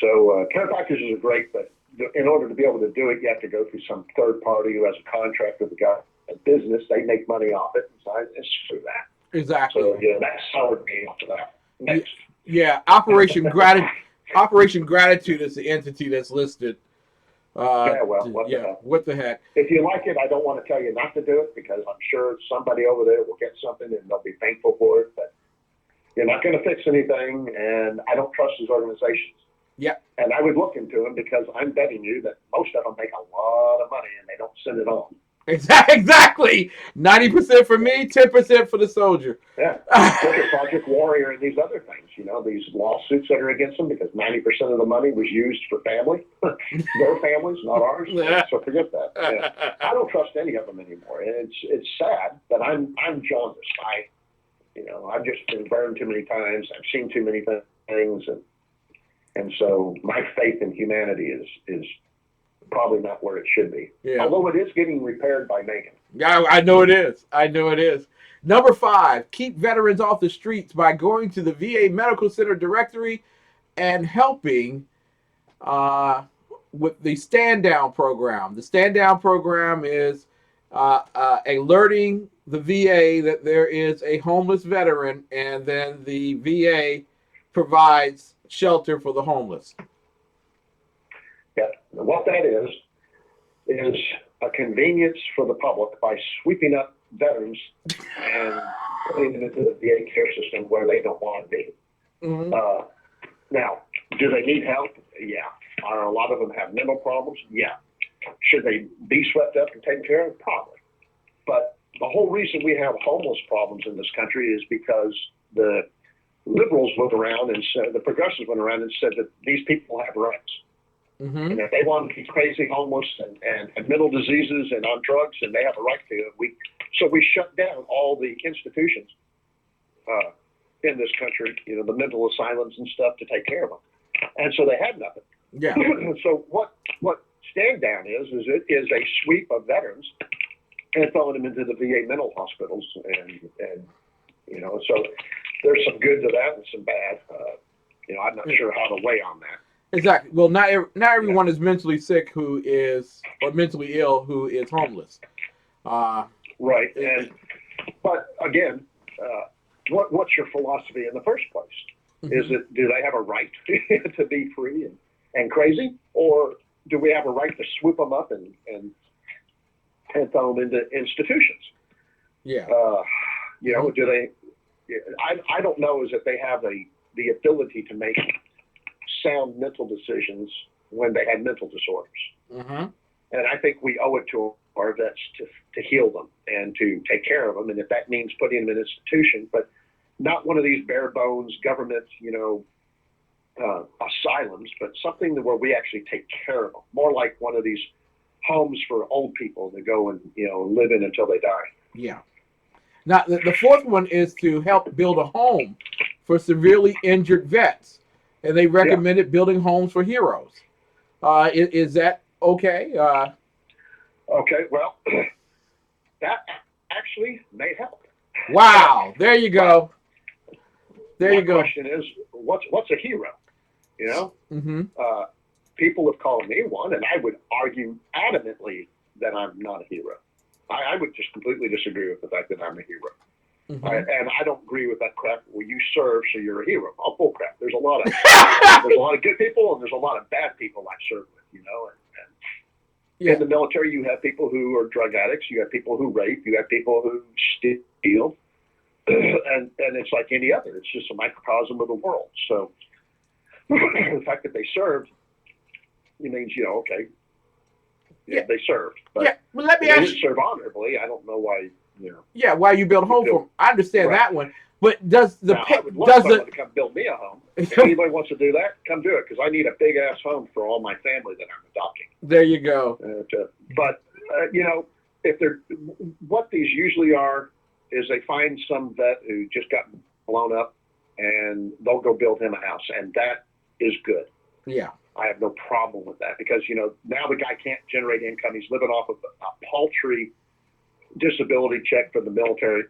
So care packages are great, but in order to be able to do it, you have to go through some third party who has a contract with the guy, a business. They make money off it. So it's screw that. Exactly. So that's soured me after that. Next. Yeah. Operation Gratitude is the entity that's listed. What the heck? If you like it, I don't want to tell you not to do it because I'm sure somebody over there will get something and they'll be thankful for it. But you're not going to fix anything, and I don't trust these organizations. Yeah. And I would look into them because I'm betting you that most of them make a lot of money and they don't send it on. Exactly. 90% for me, 10% for the soldier. Yeah. Look at Project Warrior and these other things, these lawsuits that are against them because 90% of the money was used for family, their families, not ours. So forget that. Yeah. I don't trust any of them anymore. And it's sad, but I'm jaundiced. I've just been burned too many times. I've seen too many things. And so my faith in humanity is probably not where it should be. Yeah. Although it is getting repaired by Megan. Yeah, I know it is. Number 5, keep veterans off the streets by going to the VA Medical Center directory and helping with the stand down program. The stand down program is alerting the VA that there is a homeless veteran, and then the VA provides shelter for the homeless. Yeah, what that is a convenience for the public by sweeping up veterans and putting them into the VA care system where they don't want to be. Mm-hmm. Now, do they need help? Yeah. Are a lot of them have mental problems? Yeah. Should they be swept up and taken care of? Probably. But the whole reason we have homeless problems in this country is because the liberals went around and said, the progressives went around and said that these people have rights. Mm-hmm. And if they want to be crazy homeless and mental diseases and on drugs, and they have a right to it. So we shut down all the institutions in this country, the mental asylums and stuff to take care of them. And so they had nothing. Yeah. So what stand down is it is a sweep of veterans and throwing them into the VA mental hospitals, and so there's some good to that and some bad. I'm not sure how to weigh on that. Exactly. Well, not everyone is mentally sick or mentally ill who is homeless. Right. But again, what's your philosophy in the first place? Mm-hmm. Is it, do they have a right to be free and crazy, or do we have a right to swoop them up and throw them into institutions? Yeah. Do they? I don't know is that they have the ability to make sound mental decisions when they had mental disorders. Mm-hmm. And I think we owe it to our vets to heal them and to take care of them. And if that means putting them in an institution, but not one of these bare bones government, asylums, but something where we actually take care of them. More like one of these homes for old people to go and, live in until they die. Yeah. Now, the fourth one is to help build a home for severely injured vets. And they recommended building homes for heroes. Is that okay? Okay, well, that actually may help. Wow, there you go. There you go. The question is, what's a hero? Mm-hmm. People have called me one, and I would argue adamantly that I'm not a hero. I would just completely disagree with the fact that I'm a hero. Mm-hmm. And I don't agree with that crap. Well, you serve, so you're a hero. Oh, bull crap. There's a lot of good people, and there's a lot of bad people I serve with. In the military, you have people who are drug addicts. You have people who rape. You have people who steal. And it's like any other. It's just a microcosm of the world. So the fact that they served, it means, okay, they served. But well, let me they ask didn't serve honorably. I don't know why, Yeah, why you build a home for them. I understand that one. But does the I would love someone to come build me a home. If anybody wants to do that, come do it, because I need a big ass home for all my family that I'm adopting. There you go. But if they're, what these usually are is they find some vet who just got blown up, and they'll go build him a house, and that is good. Yeah, I have no problem with that, because now the guy can't generate income. He's living off of a paltry disability check from the military.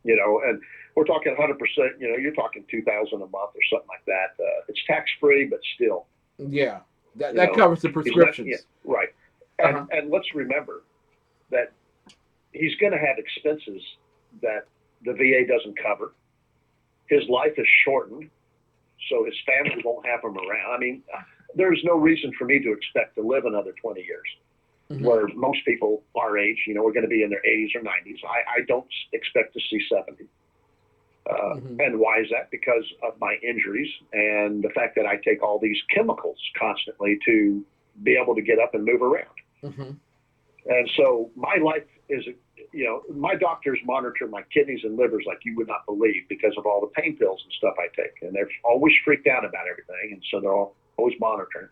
And we're talking 100%, you're talking $2,000 a month or something like that. It's tax free, but still. Yeah, that covers the prescriptions. Right. And let's remember that he's going to have expenses that the VA doesn't cover. His life is shortened, so his family won't have him around. I mean, there's no reason for me to expect to live another 20 years. Mm-hmm. Where most people our age, we're going to be in their 80s or 90s. I don't expect to see 70. Mm-hmm. And why is that? Because of my injuries and the fact that I take all these chemicals constantly to be able to get up and move around. Mm-hmm. And so my life is, my doctors monitor my kidneys and livers like you would not believe, because of all the pain pills and stuff I take. And they're always freaked out about everything. And so they're always monitoring.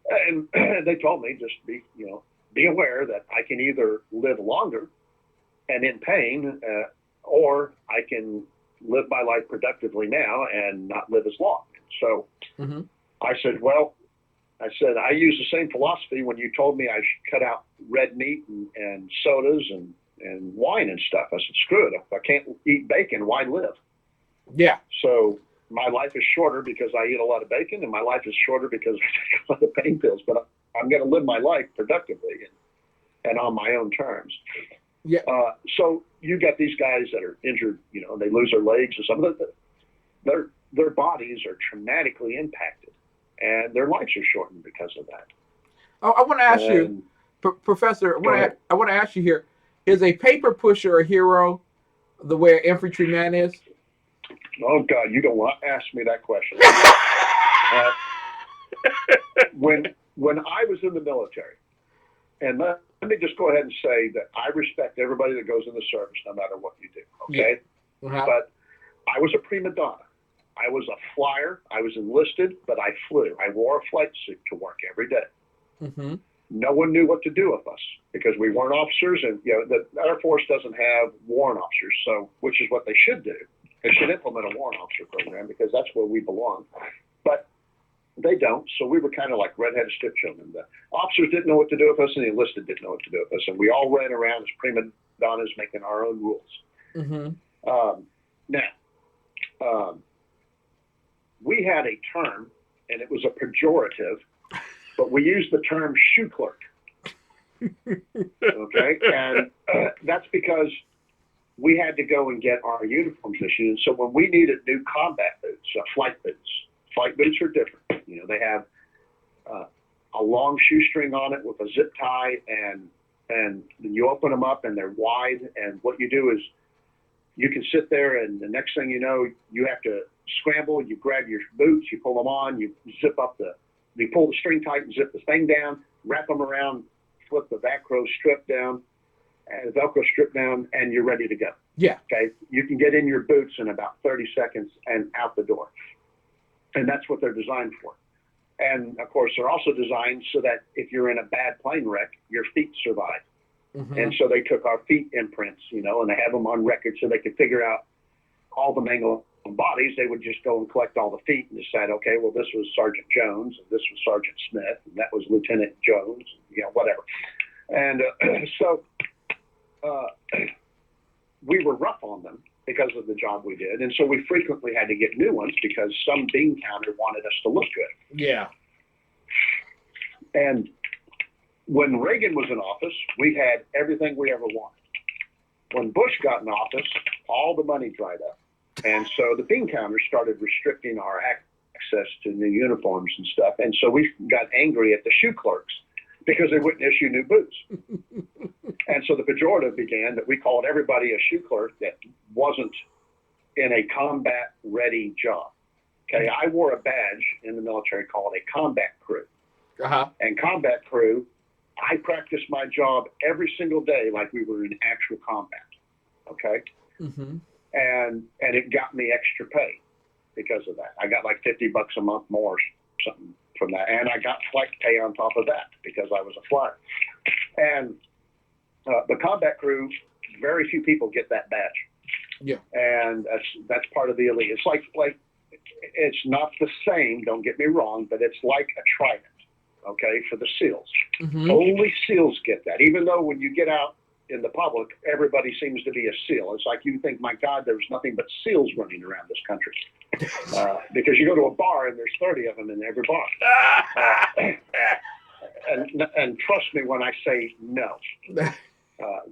And they told me just be aware that I can either live longer and in pain, or I can live my life productively now and not live as long. So mm-hmm. I said, I use the same philosophy when you told me I should cut out red meat and sodas and wine wine and stuff. I said, screw it. If I can't eat bacon, why live? Yeah. So my life is shorter because I eat a lot of bacon, and my life is shorter because I take a lot of pain pills. But I'm going to live my life productively and on my own terms. Yeah. So you got these guys that are injured, you know, they lose their legs or something. Their bodies are traumatically impacted, and their lives are shortened because of that. Oh, I want to ask you, Professor. I want to ask you here: is a paper pusher a hero, the way an infantryman is? Oh God, you don't want to ask me that question. When I was in the military, and let me just go ahead and say that I respect everybody that goes in the service, no matter what you do. Okay, Yeah. But I was a prima donna. I was a flyer. I was enlisted, but I flew. I wore a flight suit to work every day. Mm-hmm. No one knew what to do with us because we weren't officers, and you know the Air Force doesn't have warrant officers, so which is what they should do. They should implement a warrant officer program because that's where we belong. But they don't, so we were kind of like redheaded stepchildren. The officers didn't know what to do with us, and the enlisted didn't know what to do with us, and we all ran around as prima donnas making our own rules. Mm-hmm. Now, we had a term, and it was a pejorative, but we used the term shoe clerk. Okay, and that's because we had to go and get our uniforms issued. And so when we needed new combat boots, flight boots are different. You know, they have a long shoestring on it with a zip tie, and you open them up and they're wide. And what you do is you can sit there, and the next thing you know, you have to scramble. You grab your boots, you pull them on, you pull the string tight and zip the thing down, wrap them around, flip the Velcro strip down, and you're ready to go. Yeah. Okay. You can get in your boots in about 30 seconds and out the door. And that's what they're designed for. And of course, they're also designed so that if you're in a bad plane wreck, your feet survive. Mm-hmm. And so they took our feet imprints, you know, and they have them on record so they could figure out all the mangled bodies. They would just go and collect all the feet and decide, okay, well, this was Sergeant Jones, and this was Sergeant Smith, and that was Lieutenant Jones, you know, whatever. And so we were rough on them because of the job we did. And so we frequently had to get new ones because some bean counter wanted us to look good. Yeah. And when Reagan was in office, we had everything we ever wanted. When Bush got in office, all the money dried up. And so the bean counters started restricting our access to new uniforms and stuff. And so we got angry at the shoe clerks because they wouldn't issue new boots. And so the pejorative began that we called everybody a shoe clerk that wasn't in a combat ready job. Okay, I wore a badge in the military called a combat crew. Uh-huh. And combat crew, I practiced my job every single day like we were in actual combat. Okay? Mm-hmm. And it got me extra pay because of that. I got like $50 a month more or something from that. And I got flight pay on top of that because I was a flyer. And the combat crew, very few people get that badge. Yeah. And that's part of the elite. It's like it's not the same, don't get me wrong, but it's like a trident, okay, for the SEALs. Mm-hmm. Only SEALs get that, even though when you get out in the public, everybody seems to be a SEAL. It's like you think, my God, there's nothing but SEALs running around this country. Because you go to a bar and there's 30 of them in every bar. And trust me when I say no.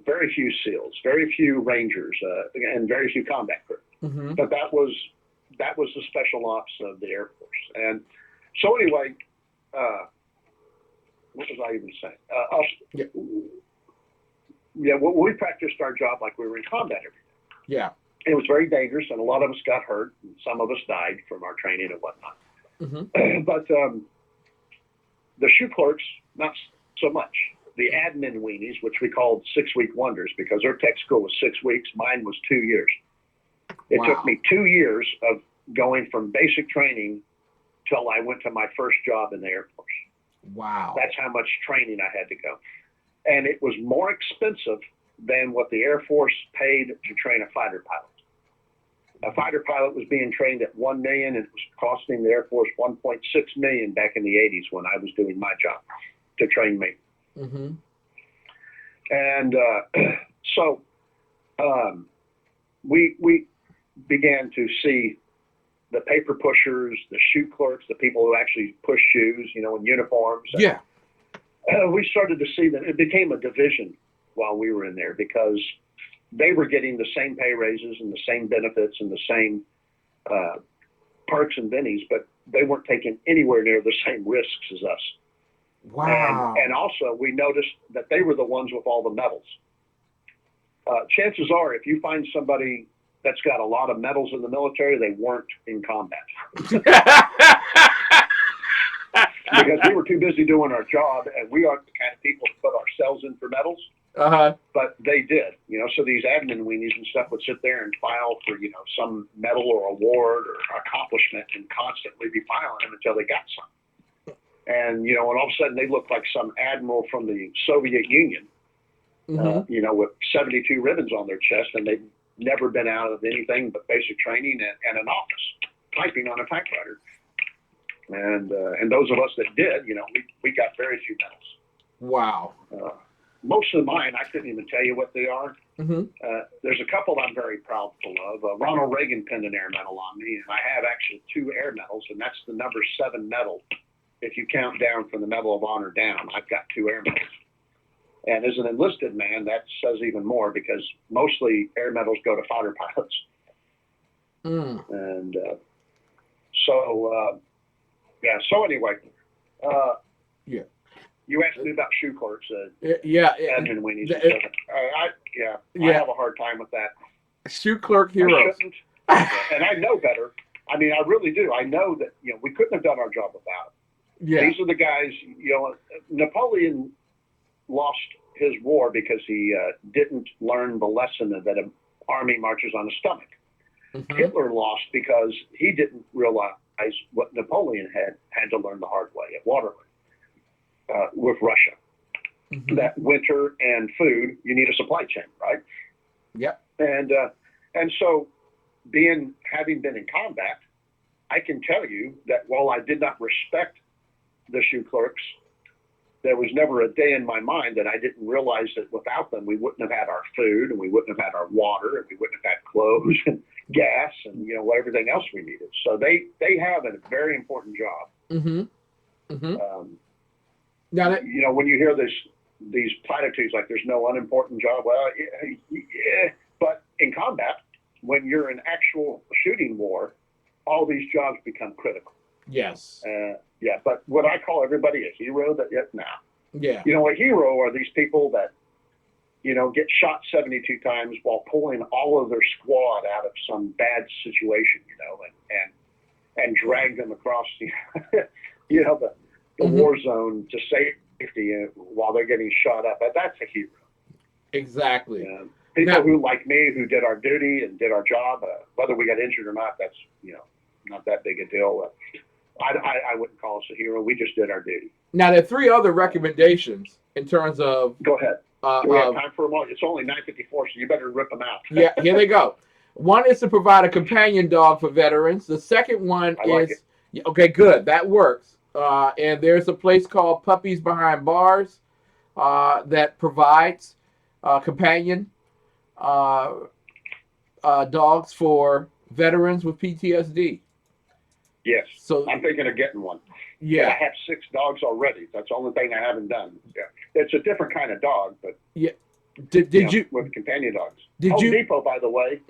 Very few SEALs, very few Rangers, and very few combat crew. Mm-hmm. But that was the special ops of the Air Force. And so anyway, what was I even saying? We practiced our job like we were in combat every day. Yeah. It was very dangerous, and a lot of us got hurt, and some of us died from our training and whatnot. Mm-hmm. But the shoe clerks, not so much. The admin weenies, which we called 6-week wonders, because our tech school was 6 weeks, mine was 2 years. It took me 2 years of going from basic training till I went to my first job in the Air Force. Wow. That's how much training I had to go. And it was more expensive than what the Air Force paid to train a fighter pilot. A fighter pilot was being trained at $1 million, and it was costing the Air Force $1.6 million back in the 80s when I was doing my job to train me. Mm-hmm. And so We began to see the paper pushers, the shoe clerks, the people who actually push shoes, in uniforms. Yeah. We started to see that it became a division while we were in there because they were getting the same pay raises and the same benefits and the same perks and bennies, but they weren't taking anywhere near the same risks as us. Wow. And also, we noticed that they were the ones with all the medals. Chances are, if you find somebody that's got a lot of medals in the military, they weren't in combat. Because we were too busy doing our job, and we aren't the kind of people to put ourselves in for medals. But they did, so these admin weenies and stuff would sit there and file for, some medal or award or accomplishment and constantly be filing them until they got some. And, and all of a sudden they looked like some admiral from the Soviet Union, with 72 ribbons on their chest, and they'd never been out of anything but basic training and an office, typing on a typewriter. And those of us that did, we got very few medals. Wow. Most of mine, I couldn't even tell you what they are. There's a couple I'm very proud of. Ronald Reagan pinned an air medal on me, and I have actually 2 air medals, and that's the number 7 medal. If you count down from the Medal of Honor down, I've got 2 air medals. And as an enlisted man, that says even more because mostly air medals go to fighter pilots. And so anyway, yeah. You asked me about shoe clerks, admin weenies. I have a hard time with that. Shoe clerk heroes. And I know better. I mean, I really do. I know that we couldn't have done our job without it. Yeah. These are the guys. Napoleon lost his war because he didn't learn the lesson that an army marches on a stomach. Hitler lost because he didn't realize what Napoleon had to learn the hard way at Waterloo. With Russia, that winter and food, you need a supply chain, right? Yep. And so, having been in combat, I can tell you that while I did not respect the shoe clerks, there was never a day in my mind that I didn't realize that without them, we wouldn't have had our food, and we wouldn't have had our water, and we wouldn't have had clothes and gas, and everything else we needed. So they have a very important job. Now that, when you hear these platitudes like there's no unimportant job, well, yeah, but in combat, when you're in actual shooting war, all these jobs become critical. Yes. Yeah, but would I call everybody a hero? Yeah. A hero are these people that, get shot 72 times while pulling all of their squad out of some bad situation, and drag them across, the war zone to safety while they're getting shot up. That's a hero. Exactly. People who, like me, who did our duty and did our job, whether we got injured or not, that's, not that big a deal. I wouldn't call us a hero. We just did our duty. Now, there are 3 other recommendations in terms of... Go ahead. Do we have time for them all? It's only 9:54, so you better rip them out. Yeah, here they go. One is to provide a companion dog for veterans. The second one is... Okay, good. That works. And there's a place called Puppies Behind Bars that provides companion dogs for veterans with PTSD. Yes. So I'm thinking of getting one. Yeah. I have 6 dogs already. That's the only thing I haven't done. Yeah. It's a different kind of dog, but yeah. Did you with companion dogs? Did Home you Depot, by the way,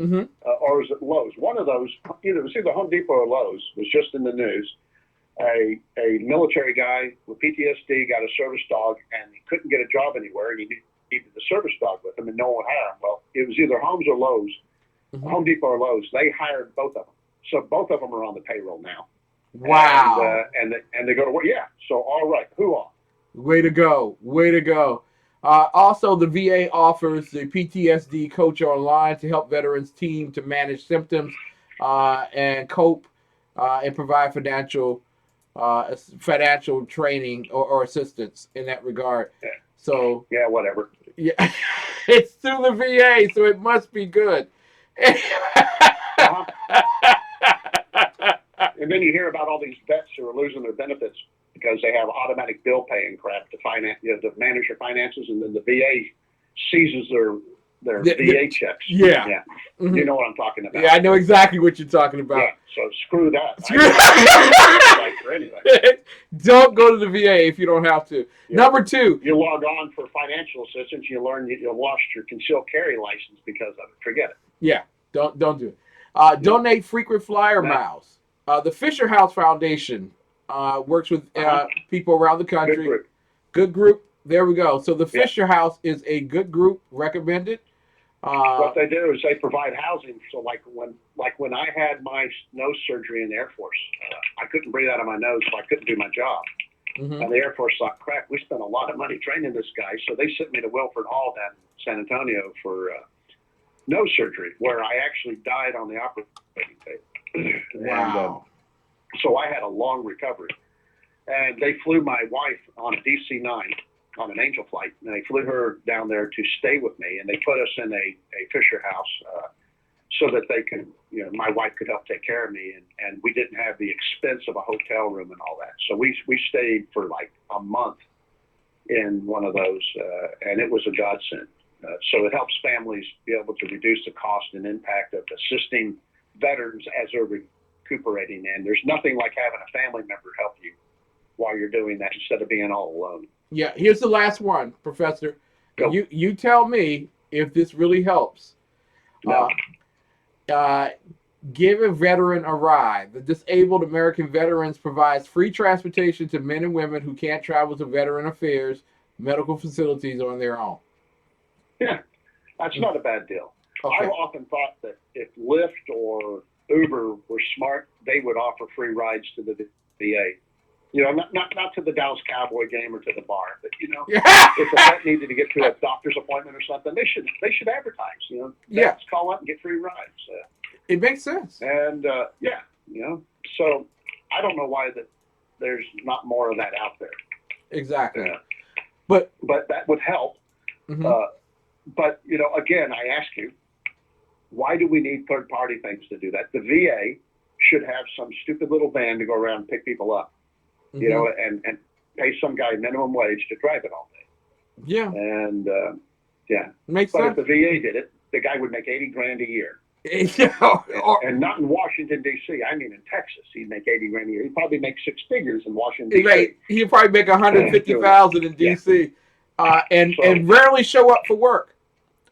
or is it Lowe's? One of those, it was either Home Depot or Lowe's, was just in the news. A military guy with PTSD got a service dog, and he couldn't get a job anywhere, and he needed the service dog with him, and no one would hire him. Well, it was either Homes or Lowe's, Home Depot or Lowe's. They hired both of them, so both of them are on the payroll now. Wow. And they go to work. Yeah. So all right, hoo-ah. Way to go. Way to go. Also, the VA offers the PTSD Coach Online to help veterans team to manage symptoms and cope and provide financial training or assistance in that regard. Yeah. So yeah, whatever. Yeah, it's through the VA, so it must be good. And then you hear about all these vets who are losing their benefits because they have automatic bill paying crap to finance, to manage their finances, and then the VA seizes their The- VA checks. yeah. Yeah. Mhm. You know what I'm talking about. Yeah, I know exactly what you're talking about. Yeah, so screw that. Screw- I don't for anything. Don't go to the VA if you don't have to. Yeah. Number 2. You log on for financial assistance, you learn you lost your concealed carry license because of it. Forget it. Yeah, don't do it. Donate frequent flyer No. miles. The Fisher House Foundation works with people around the country. Good group. Good group. There we go. So the Yeah. Fisher House is a good group, recommended. What they do is they provide housing. So like when I had my nose surgery in the Air Force, I couldn't breathe out of my nose, so I couldn't do my job. Mhm. And the Air Force thought, crap, we spent a lot of money training this guy. So they sent me to Wilford Hall down in San Antonio for nose surgery, where I actually died on the operating table. Wow. And, so I had a long recovery. And they flew my wife on a DC-9 on an Angel flight, and they flew her down there to stay with me, and they put us in a Fisher House so that they could, my wife could help take care of me, and we didn't have the expense of a hotel room and all that. So we stayed for like a month in one of those, and it was a godsend. So it helps families be able to reduce the cost and impact of assisting veterans as they're recuperating. And there's nothing like having a family member help you while you're doing that instead of being all alone. Yeah, here's the last one, Professor. Go. You tell me if this really helps. No. Give a veteran a ride. The Disabled American Veterans provides free transportation to men and women who can't travel to Veteran Affairs medical facilities on their own. Yeah, that's not a bad deal. Okay. I've often thought that if Lyft or Uber were smart, they would offer free rides to the VA. Not to the Dallas Cowboy game or to the bar, but Yeah. if a vet needed to get to a doctor's appointment or something, they should advertise. Yeah. Vets call up and get free rides. It makes sense. And so I don't know why that there's not more of that out there. Exactly. Yeah. But But that would help. mhm. But again, I ask you, why do we need third-party things to do that? The VA should have some stupid little van to go around and pick people up, Mhm. and pay some guy minimum wage to drive it all day. Yeah, And makes but if sense. the VA did it, the guy would make $80,000 a year. And not in Washington D.C. I mean, in Texas, he'd make $80,000 a year. He'd probably make six figures in Washington D.C. Right. He'd probably make 150,000 in DC, and rarely show up for work.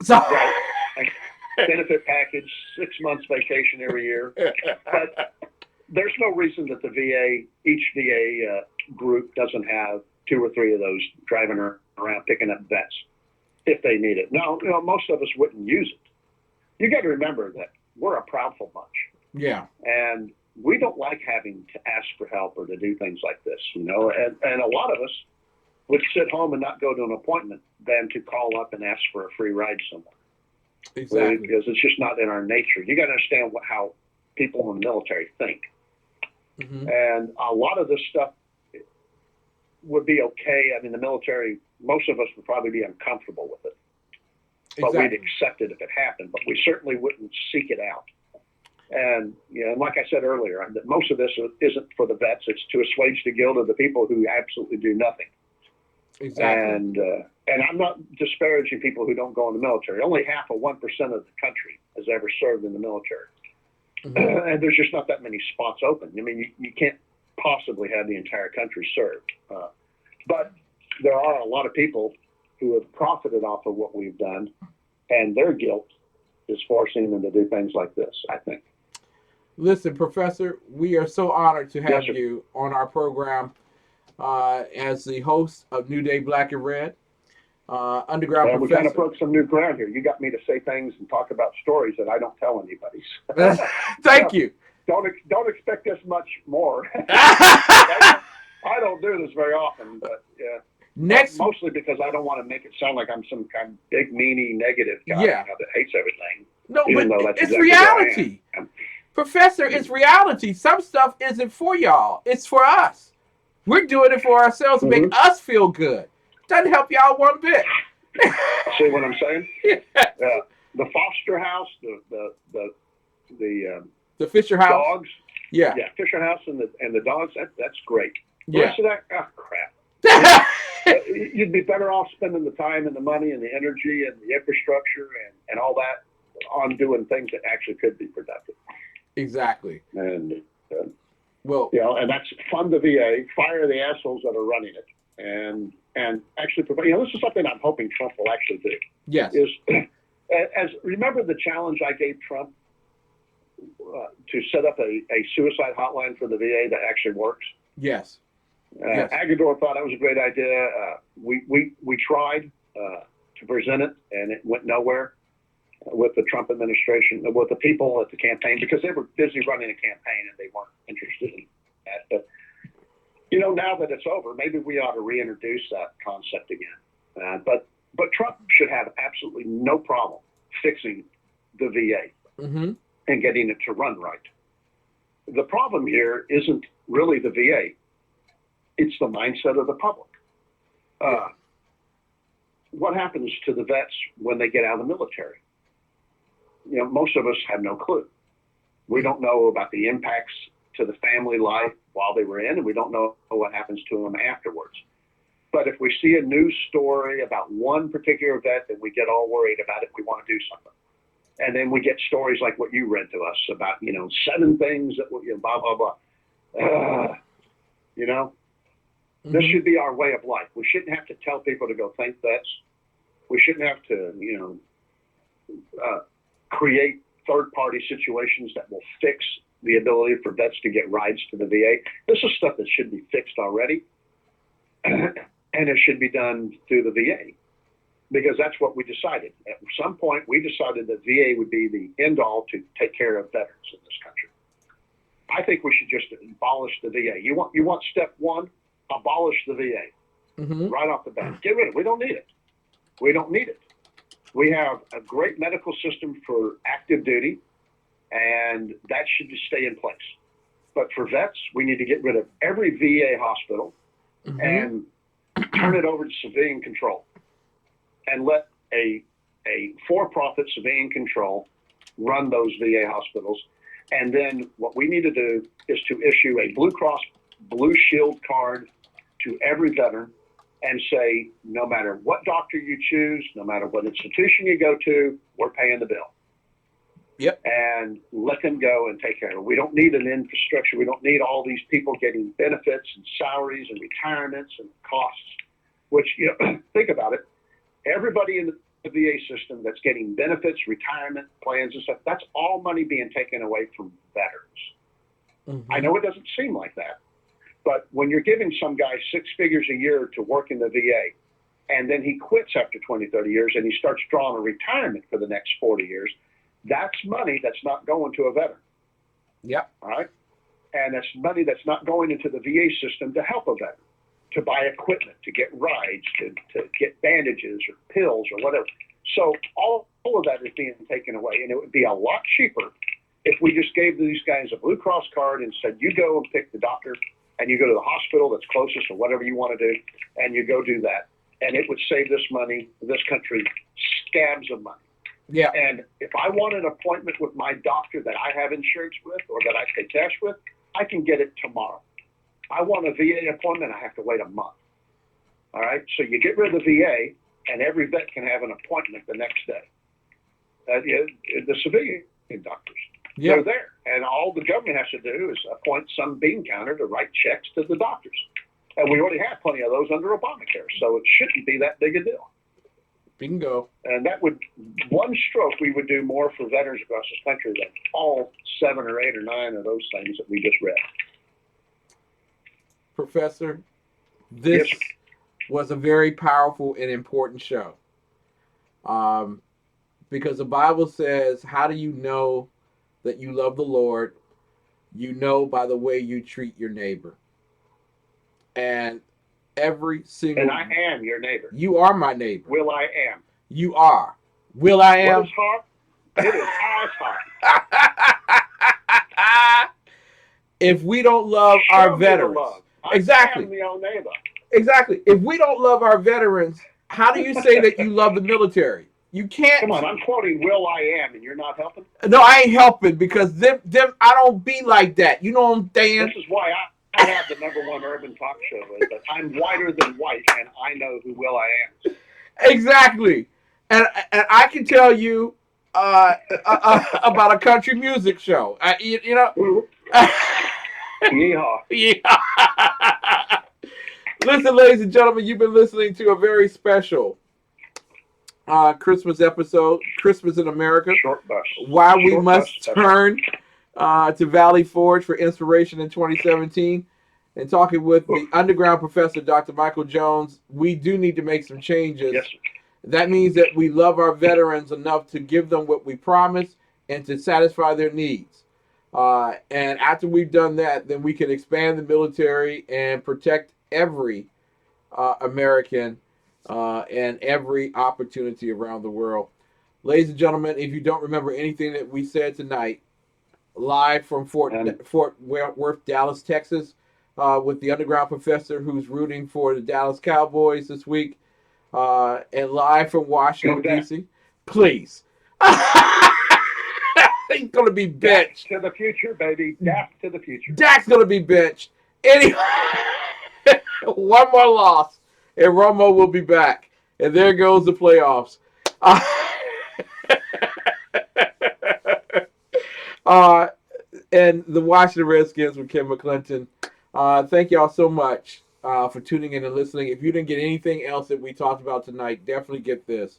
So Right. Benefit package, 6 months vacation every year. But there's no reason that each VA group doesn't have 2 or 3 of those driving around picking up vets if they need it. Now, most of us wouldn't use it. You got to remember that we're a proudful bunch, yeah, and we don't like having to ask for help or to do things like this, and a lot of us would sit home and not go to an appointment than to call up and ask for a free ride somewhere. exactly. Because it's just not in our nature. You got to understand how people in the military think. Mhm. And a lot of this stuff would be okay. I mean, the military, most of us would probably be uncomfortable with it, but Exactly. we'd accept it if it happened, but we certainly wouldn't seek it out. And, and like I said earlier, most of this isn't for the vets. It's to assuage the guilt of the people who absolutely do nothing. Exactly. And I'm not disparaging people who don't go in the military. Only 0.5% of the country has ever served in the military. Mhm. And there's just not that many spots open. I mean, you can't possibly have the entire country served. But there are a lot of people who have profited off of what we've done, and their guilt is forcing them to do things like this, I think. Listen, Professor, we are so honored to have Yes, sir. you on our program as the host of New Day Black and Red. Underground And we kind of Professor. broke some new ground here. You got me to say things and talk about stories that I don't tell anybody. Thank you. Don't expect this much more. I don't do this very often, but yeah. Next, Mostly because I don't want to make it sound like I'm some kind of big, meanie, negative guy Yeah. that hates everything. no, even though but that's it's exactly where I reality. am. Professor, it's reality. Some stuff isn't for y'all. It's for us. We're doing it for ourselves to make us feel good. Doesn't help y'all one bit. See what I'm saying? Yeah. The foster house, The Fisher House. dogs, Yeah. Fisher House and the dogs. That's great. The Yeah. rest of that, crap. You'd be better off spending the time and the money and the energy and the infrastructure and and all that on doing things that actually could be productive. Exactly. And well, and that's fund the VA, fire the assholes that are running it, and actually provide. This is something I'm hoping Trump will actually do. Yes. Is remember the challenge I gave Trump to set up a suicide hotline for the VA that actually works? Yes. Yes. Agador thought that was a great idea. We tried to present it, and it went nowhere with the Trump administration, with the people at the campaign, because they were busy running a campaign and they weren't interested in that. But now that it's over, maybe we ought to reintroduce that concept again. But Trump should have absolutely no problem fixing the VA and getting it to run right. The problem here isn't really the VA. It's the mindset of the public. What happens to the vets when they get out of the military? Most of us have no clue. We don't know about the impacts to the family life while they were in, and we don't know what happens to them afterwards. But if we see a news story about one particular vet, then we get all worried about it. We want to do something. And then we get stories like what you read to us about, 7 things that, blah, blah, blah. This should be our way of life. We shouldn't have to tell people to go thank vets. We shouldn't have to, create third-party situations that will fix the ability for vets to get rides to the VA. This is stuff that should be fixed already, and it should be done through the VA, because that's what we decided. At some point, we decided that VA would be the end-all to take care of veterans in this country. I think we should just abolish the VA. You want step 1? Abolish the VA right off the bat. Get rid of it. We don't need it. We don't need it. We have a great medical system for active duty, and that should just stay in place. But for vets, we need to get rid of every VA hospital and turn it over to civilian control, and let a for-profit civilian control run those VA hospitals. And then what we need to do is to issue a Blue Cross Blue Shield card to every veteran and say, no matter what doctor you choose, no matter what institution you go to, we're paying the bill. Yep. And let them go and take care of it. We don't need an infrastructure. We don't need all these people getting benefits and salaries and retirements and costs, which, think about it. Everybody in the VA system that's getting benefits, retirement plans and stuff, that's all money being taken away from veterans. I know it doesn't seem like that, but when you're giving some guy 6 figures a year to work in the VA, and then he quits after 20, 30 years, and he starts drawing a retirement for the next 40 years, that's money that's not going to a veteran. Yep. All right? And that's money that's not going into the VA system to help a veteran, to buy equipment, to get rides, to get bandages or pills or whatever. So all of that is being taken away, and it would be a lot cheaper if we just gave these guys a Blue Cross card and said, you go and pick the doctor, and you go to the hospital that's closest or whatever you want to do, and you go do that. And it would save this country, scabs of money. Yeah. And if I want an appointment with my doctor that I have insurance with or that I pay cash with, I can get it tomorrow. I want a VA appointment, I have to wait a month. All right? So you get rid of the VA, and every vet can have an appointment the next day. The civilian doctors, they're there. And all the government has to do is appoint some bean counter to write checks to the doctors. And we already have plenty of those under Obamacare, so it shouldn't be that big a deal. Bingo. And that would, one stroke, we would do more for veterans across this country than all 7 or 8 or 9 of those things that we just read. Professor, this was a very powerful and important show. Because the Bible says, how do you know that you love the Lord? You know by the way you treat your neighbor. And every single... And I am your neighbor. You are my neighbor. Will I am. You are. Will I am. What is hot? It is hot. If we don't love our veterans... Exactly. I am your neighbor. Exactly. If we don't love our veterans, how do you say that you love the military? You can't. Come on, I'm quoting Will I Am, and you're not helping? No, I ain't helping, because them I don't be like that. You know what I'm saying? This is why I have the #1 urban talk show, is that I'm whiter than white, and I know who Will I Am is. Exactly. and I can tell you about a country music show. You know. Yeehaw. Yeah. Listen, ladies and gentlemen, you've been listening to a very special Christmas episode, Christmas in America. Short bus. Why we Short must bus. turn to Valley Forge for inspiration in 2017. And talking with the underground professor, Dr. Michael Jones, we do need to make some changes. Yes. That means that we love our veterans enough to give them what we promised and to satisfy their needs. And after we've done that, then we can expand the military and protect every American and every opportunity around the world. Ladies and gentlemen, if you don't remember anything that we said tonight, live from Fort Worth, Dallas, Texas, with the underground professor who's rooting for the Dallas Cowboys this week, and live from Washington, D.C. Please. He's going to be benched. To the future, baby. Dak to the future. Dak's going to be benched. Anyway, one more loss, and Romo will be back. And there goes the playoffs. And the Washington Redskins with Kim McClinton. Thank y'all so much for tuning in and listening. If you didn't get anything else that we talked about tonight, definitely get this.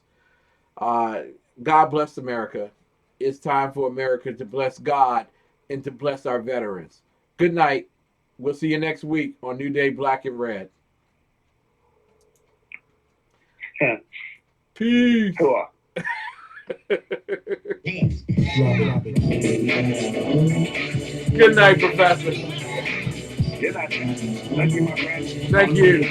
God bless America. It's time for America to bless God and to bless our veterans. Good night. We'll see you next week on New Day Black and Red. Peace. Cool. Good night, Professor. Good night. Thank you, my friend. Thank you.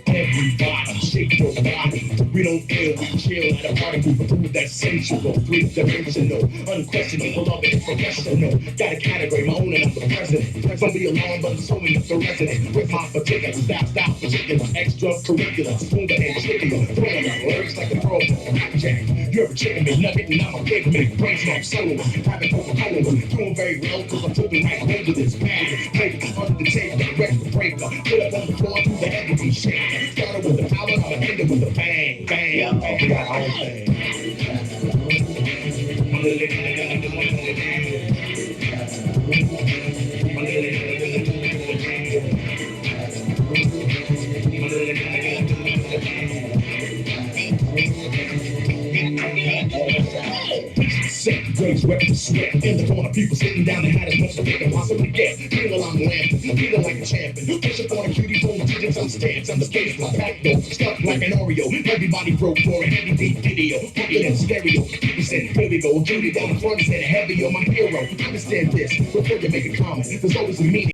Everybody shake your body. We don't feel, we chill at a party. We food that's sensual, three-dimensional, unquestionable, love it, professional. Got a category, my own, and I'm the president. Don't be alarmed, but it's only the resident. With my particular style particular, extracurricular, smoother and trickier. Throwing my lyrics like a throw of blackjack. You're a chicken McNugget, and I'm a Big Mac. Brain smoke solo, having Coca-Cola. Doing very well, cause I'm taking right hold of this bag. Break under the table, direct the breaker. Put up on the floor, through the heavy shake. Started with the power, I'ma end it with a bang, bang, bang. We got our own thing. Grace, wet and sweat. In the corner, people sitting down and had as much as they can possibly get. Feel I'm lamping, feeling like a champion. Push up on a cutie, phone digits, I'm stamps. I'm the space, my back door, stuck like an Oreo. Everybody broke for a heavy beat video. Put it in stereo. People said, here we go. Judy down the front said, heavy on my hero. Understand this, before you make a comment, there's always a meaning.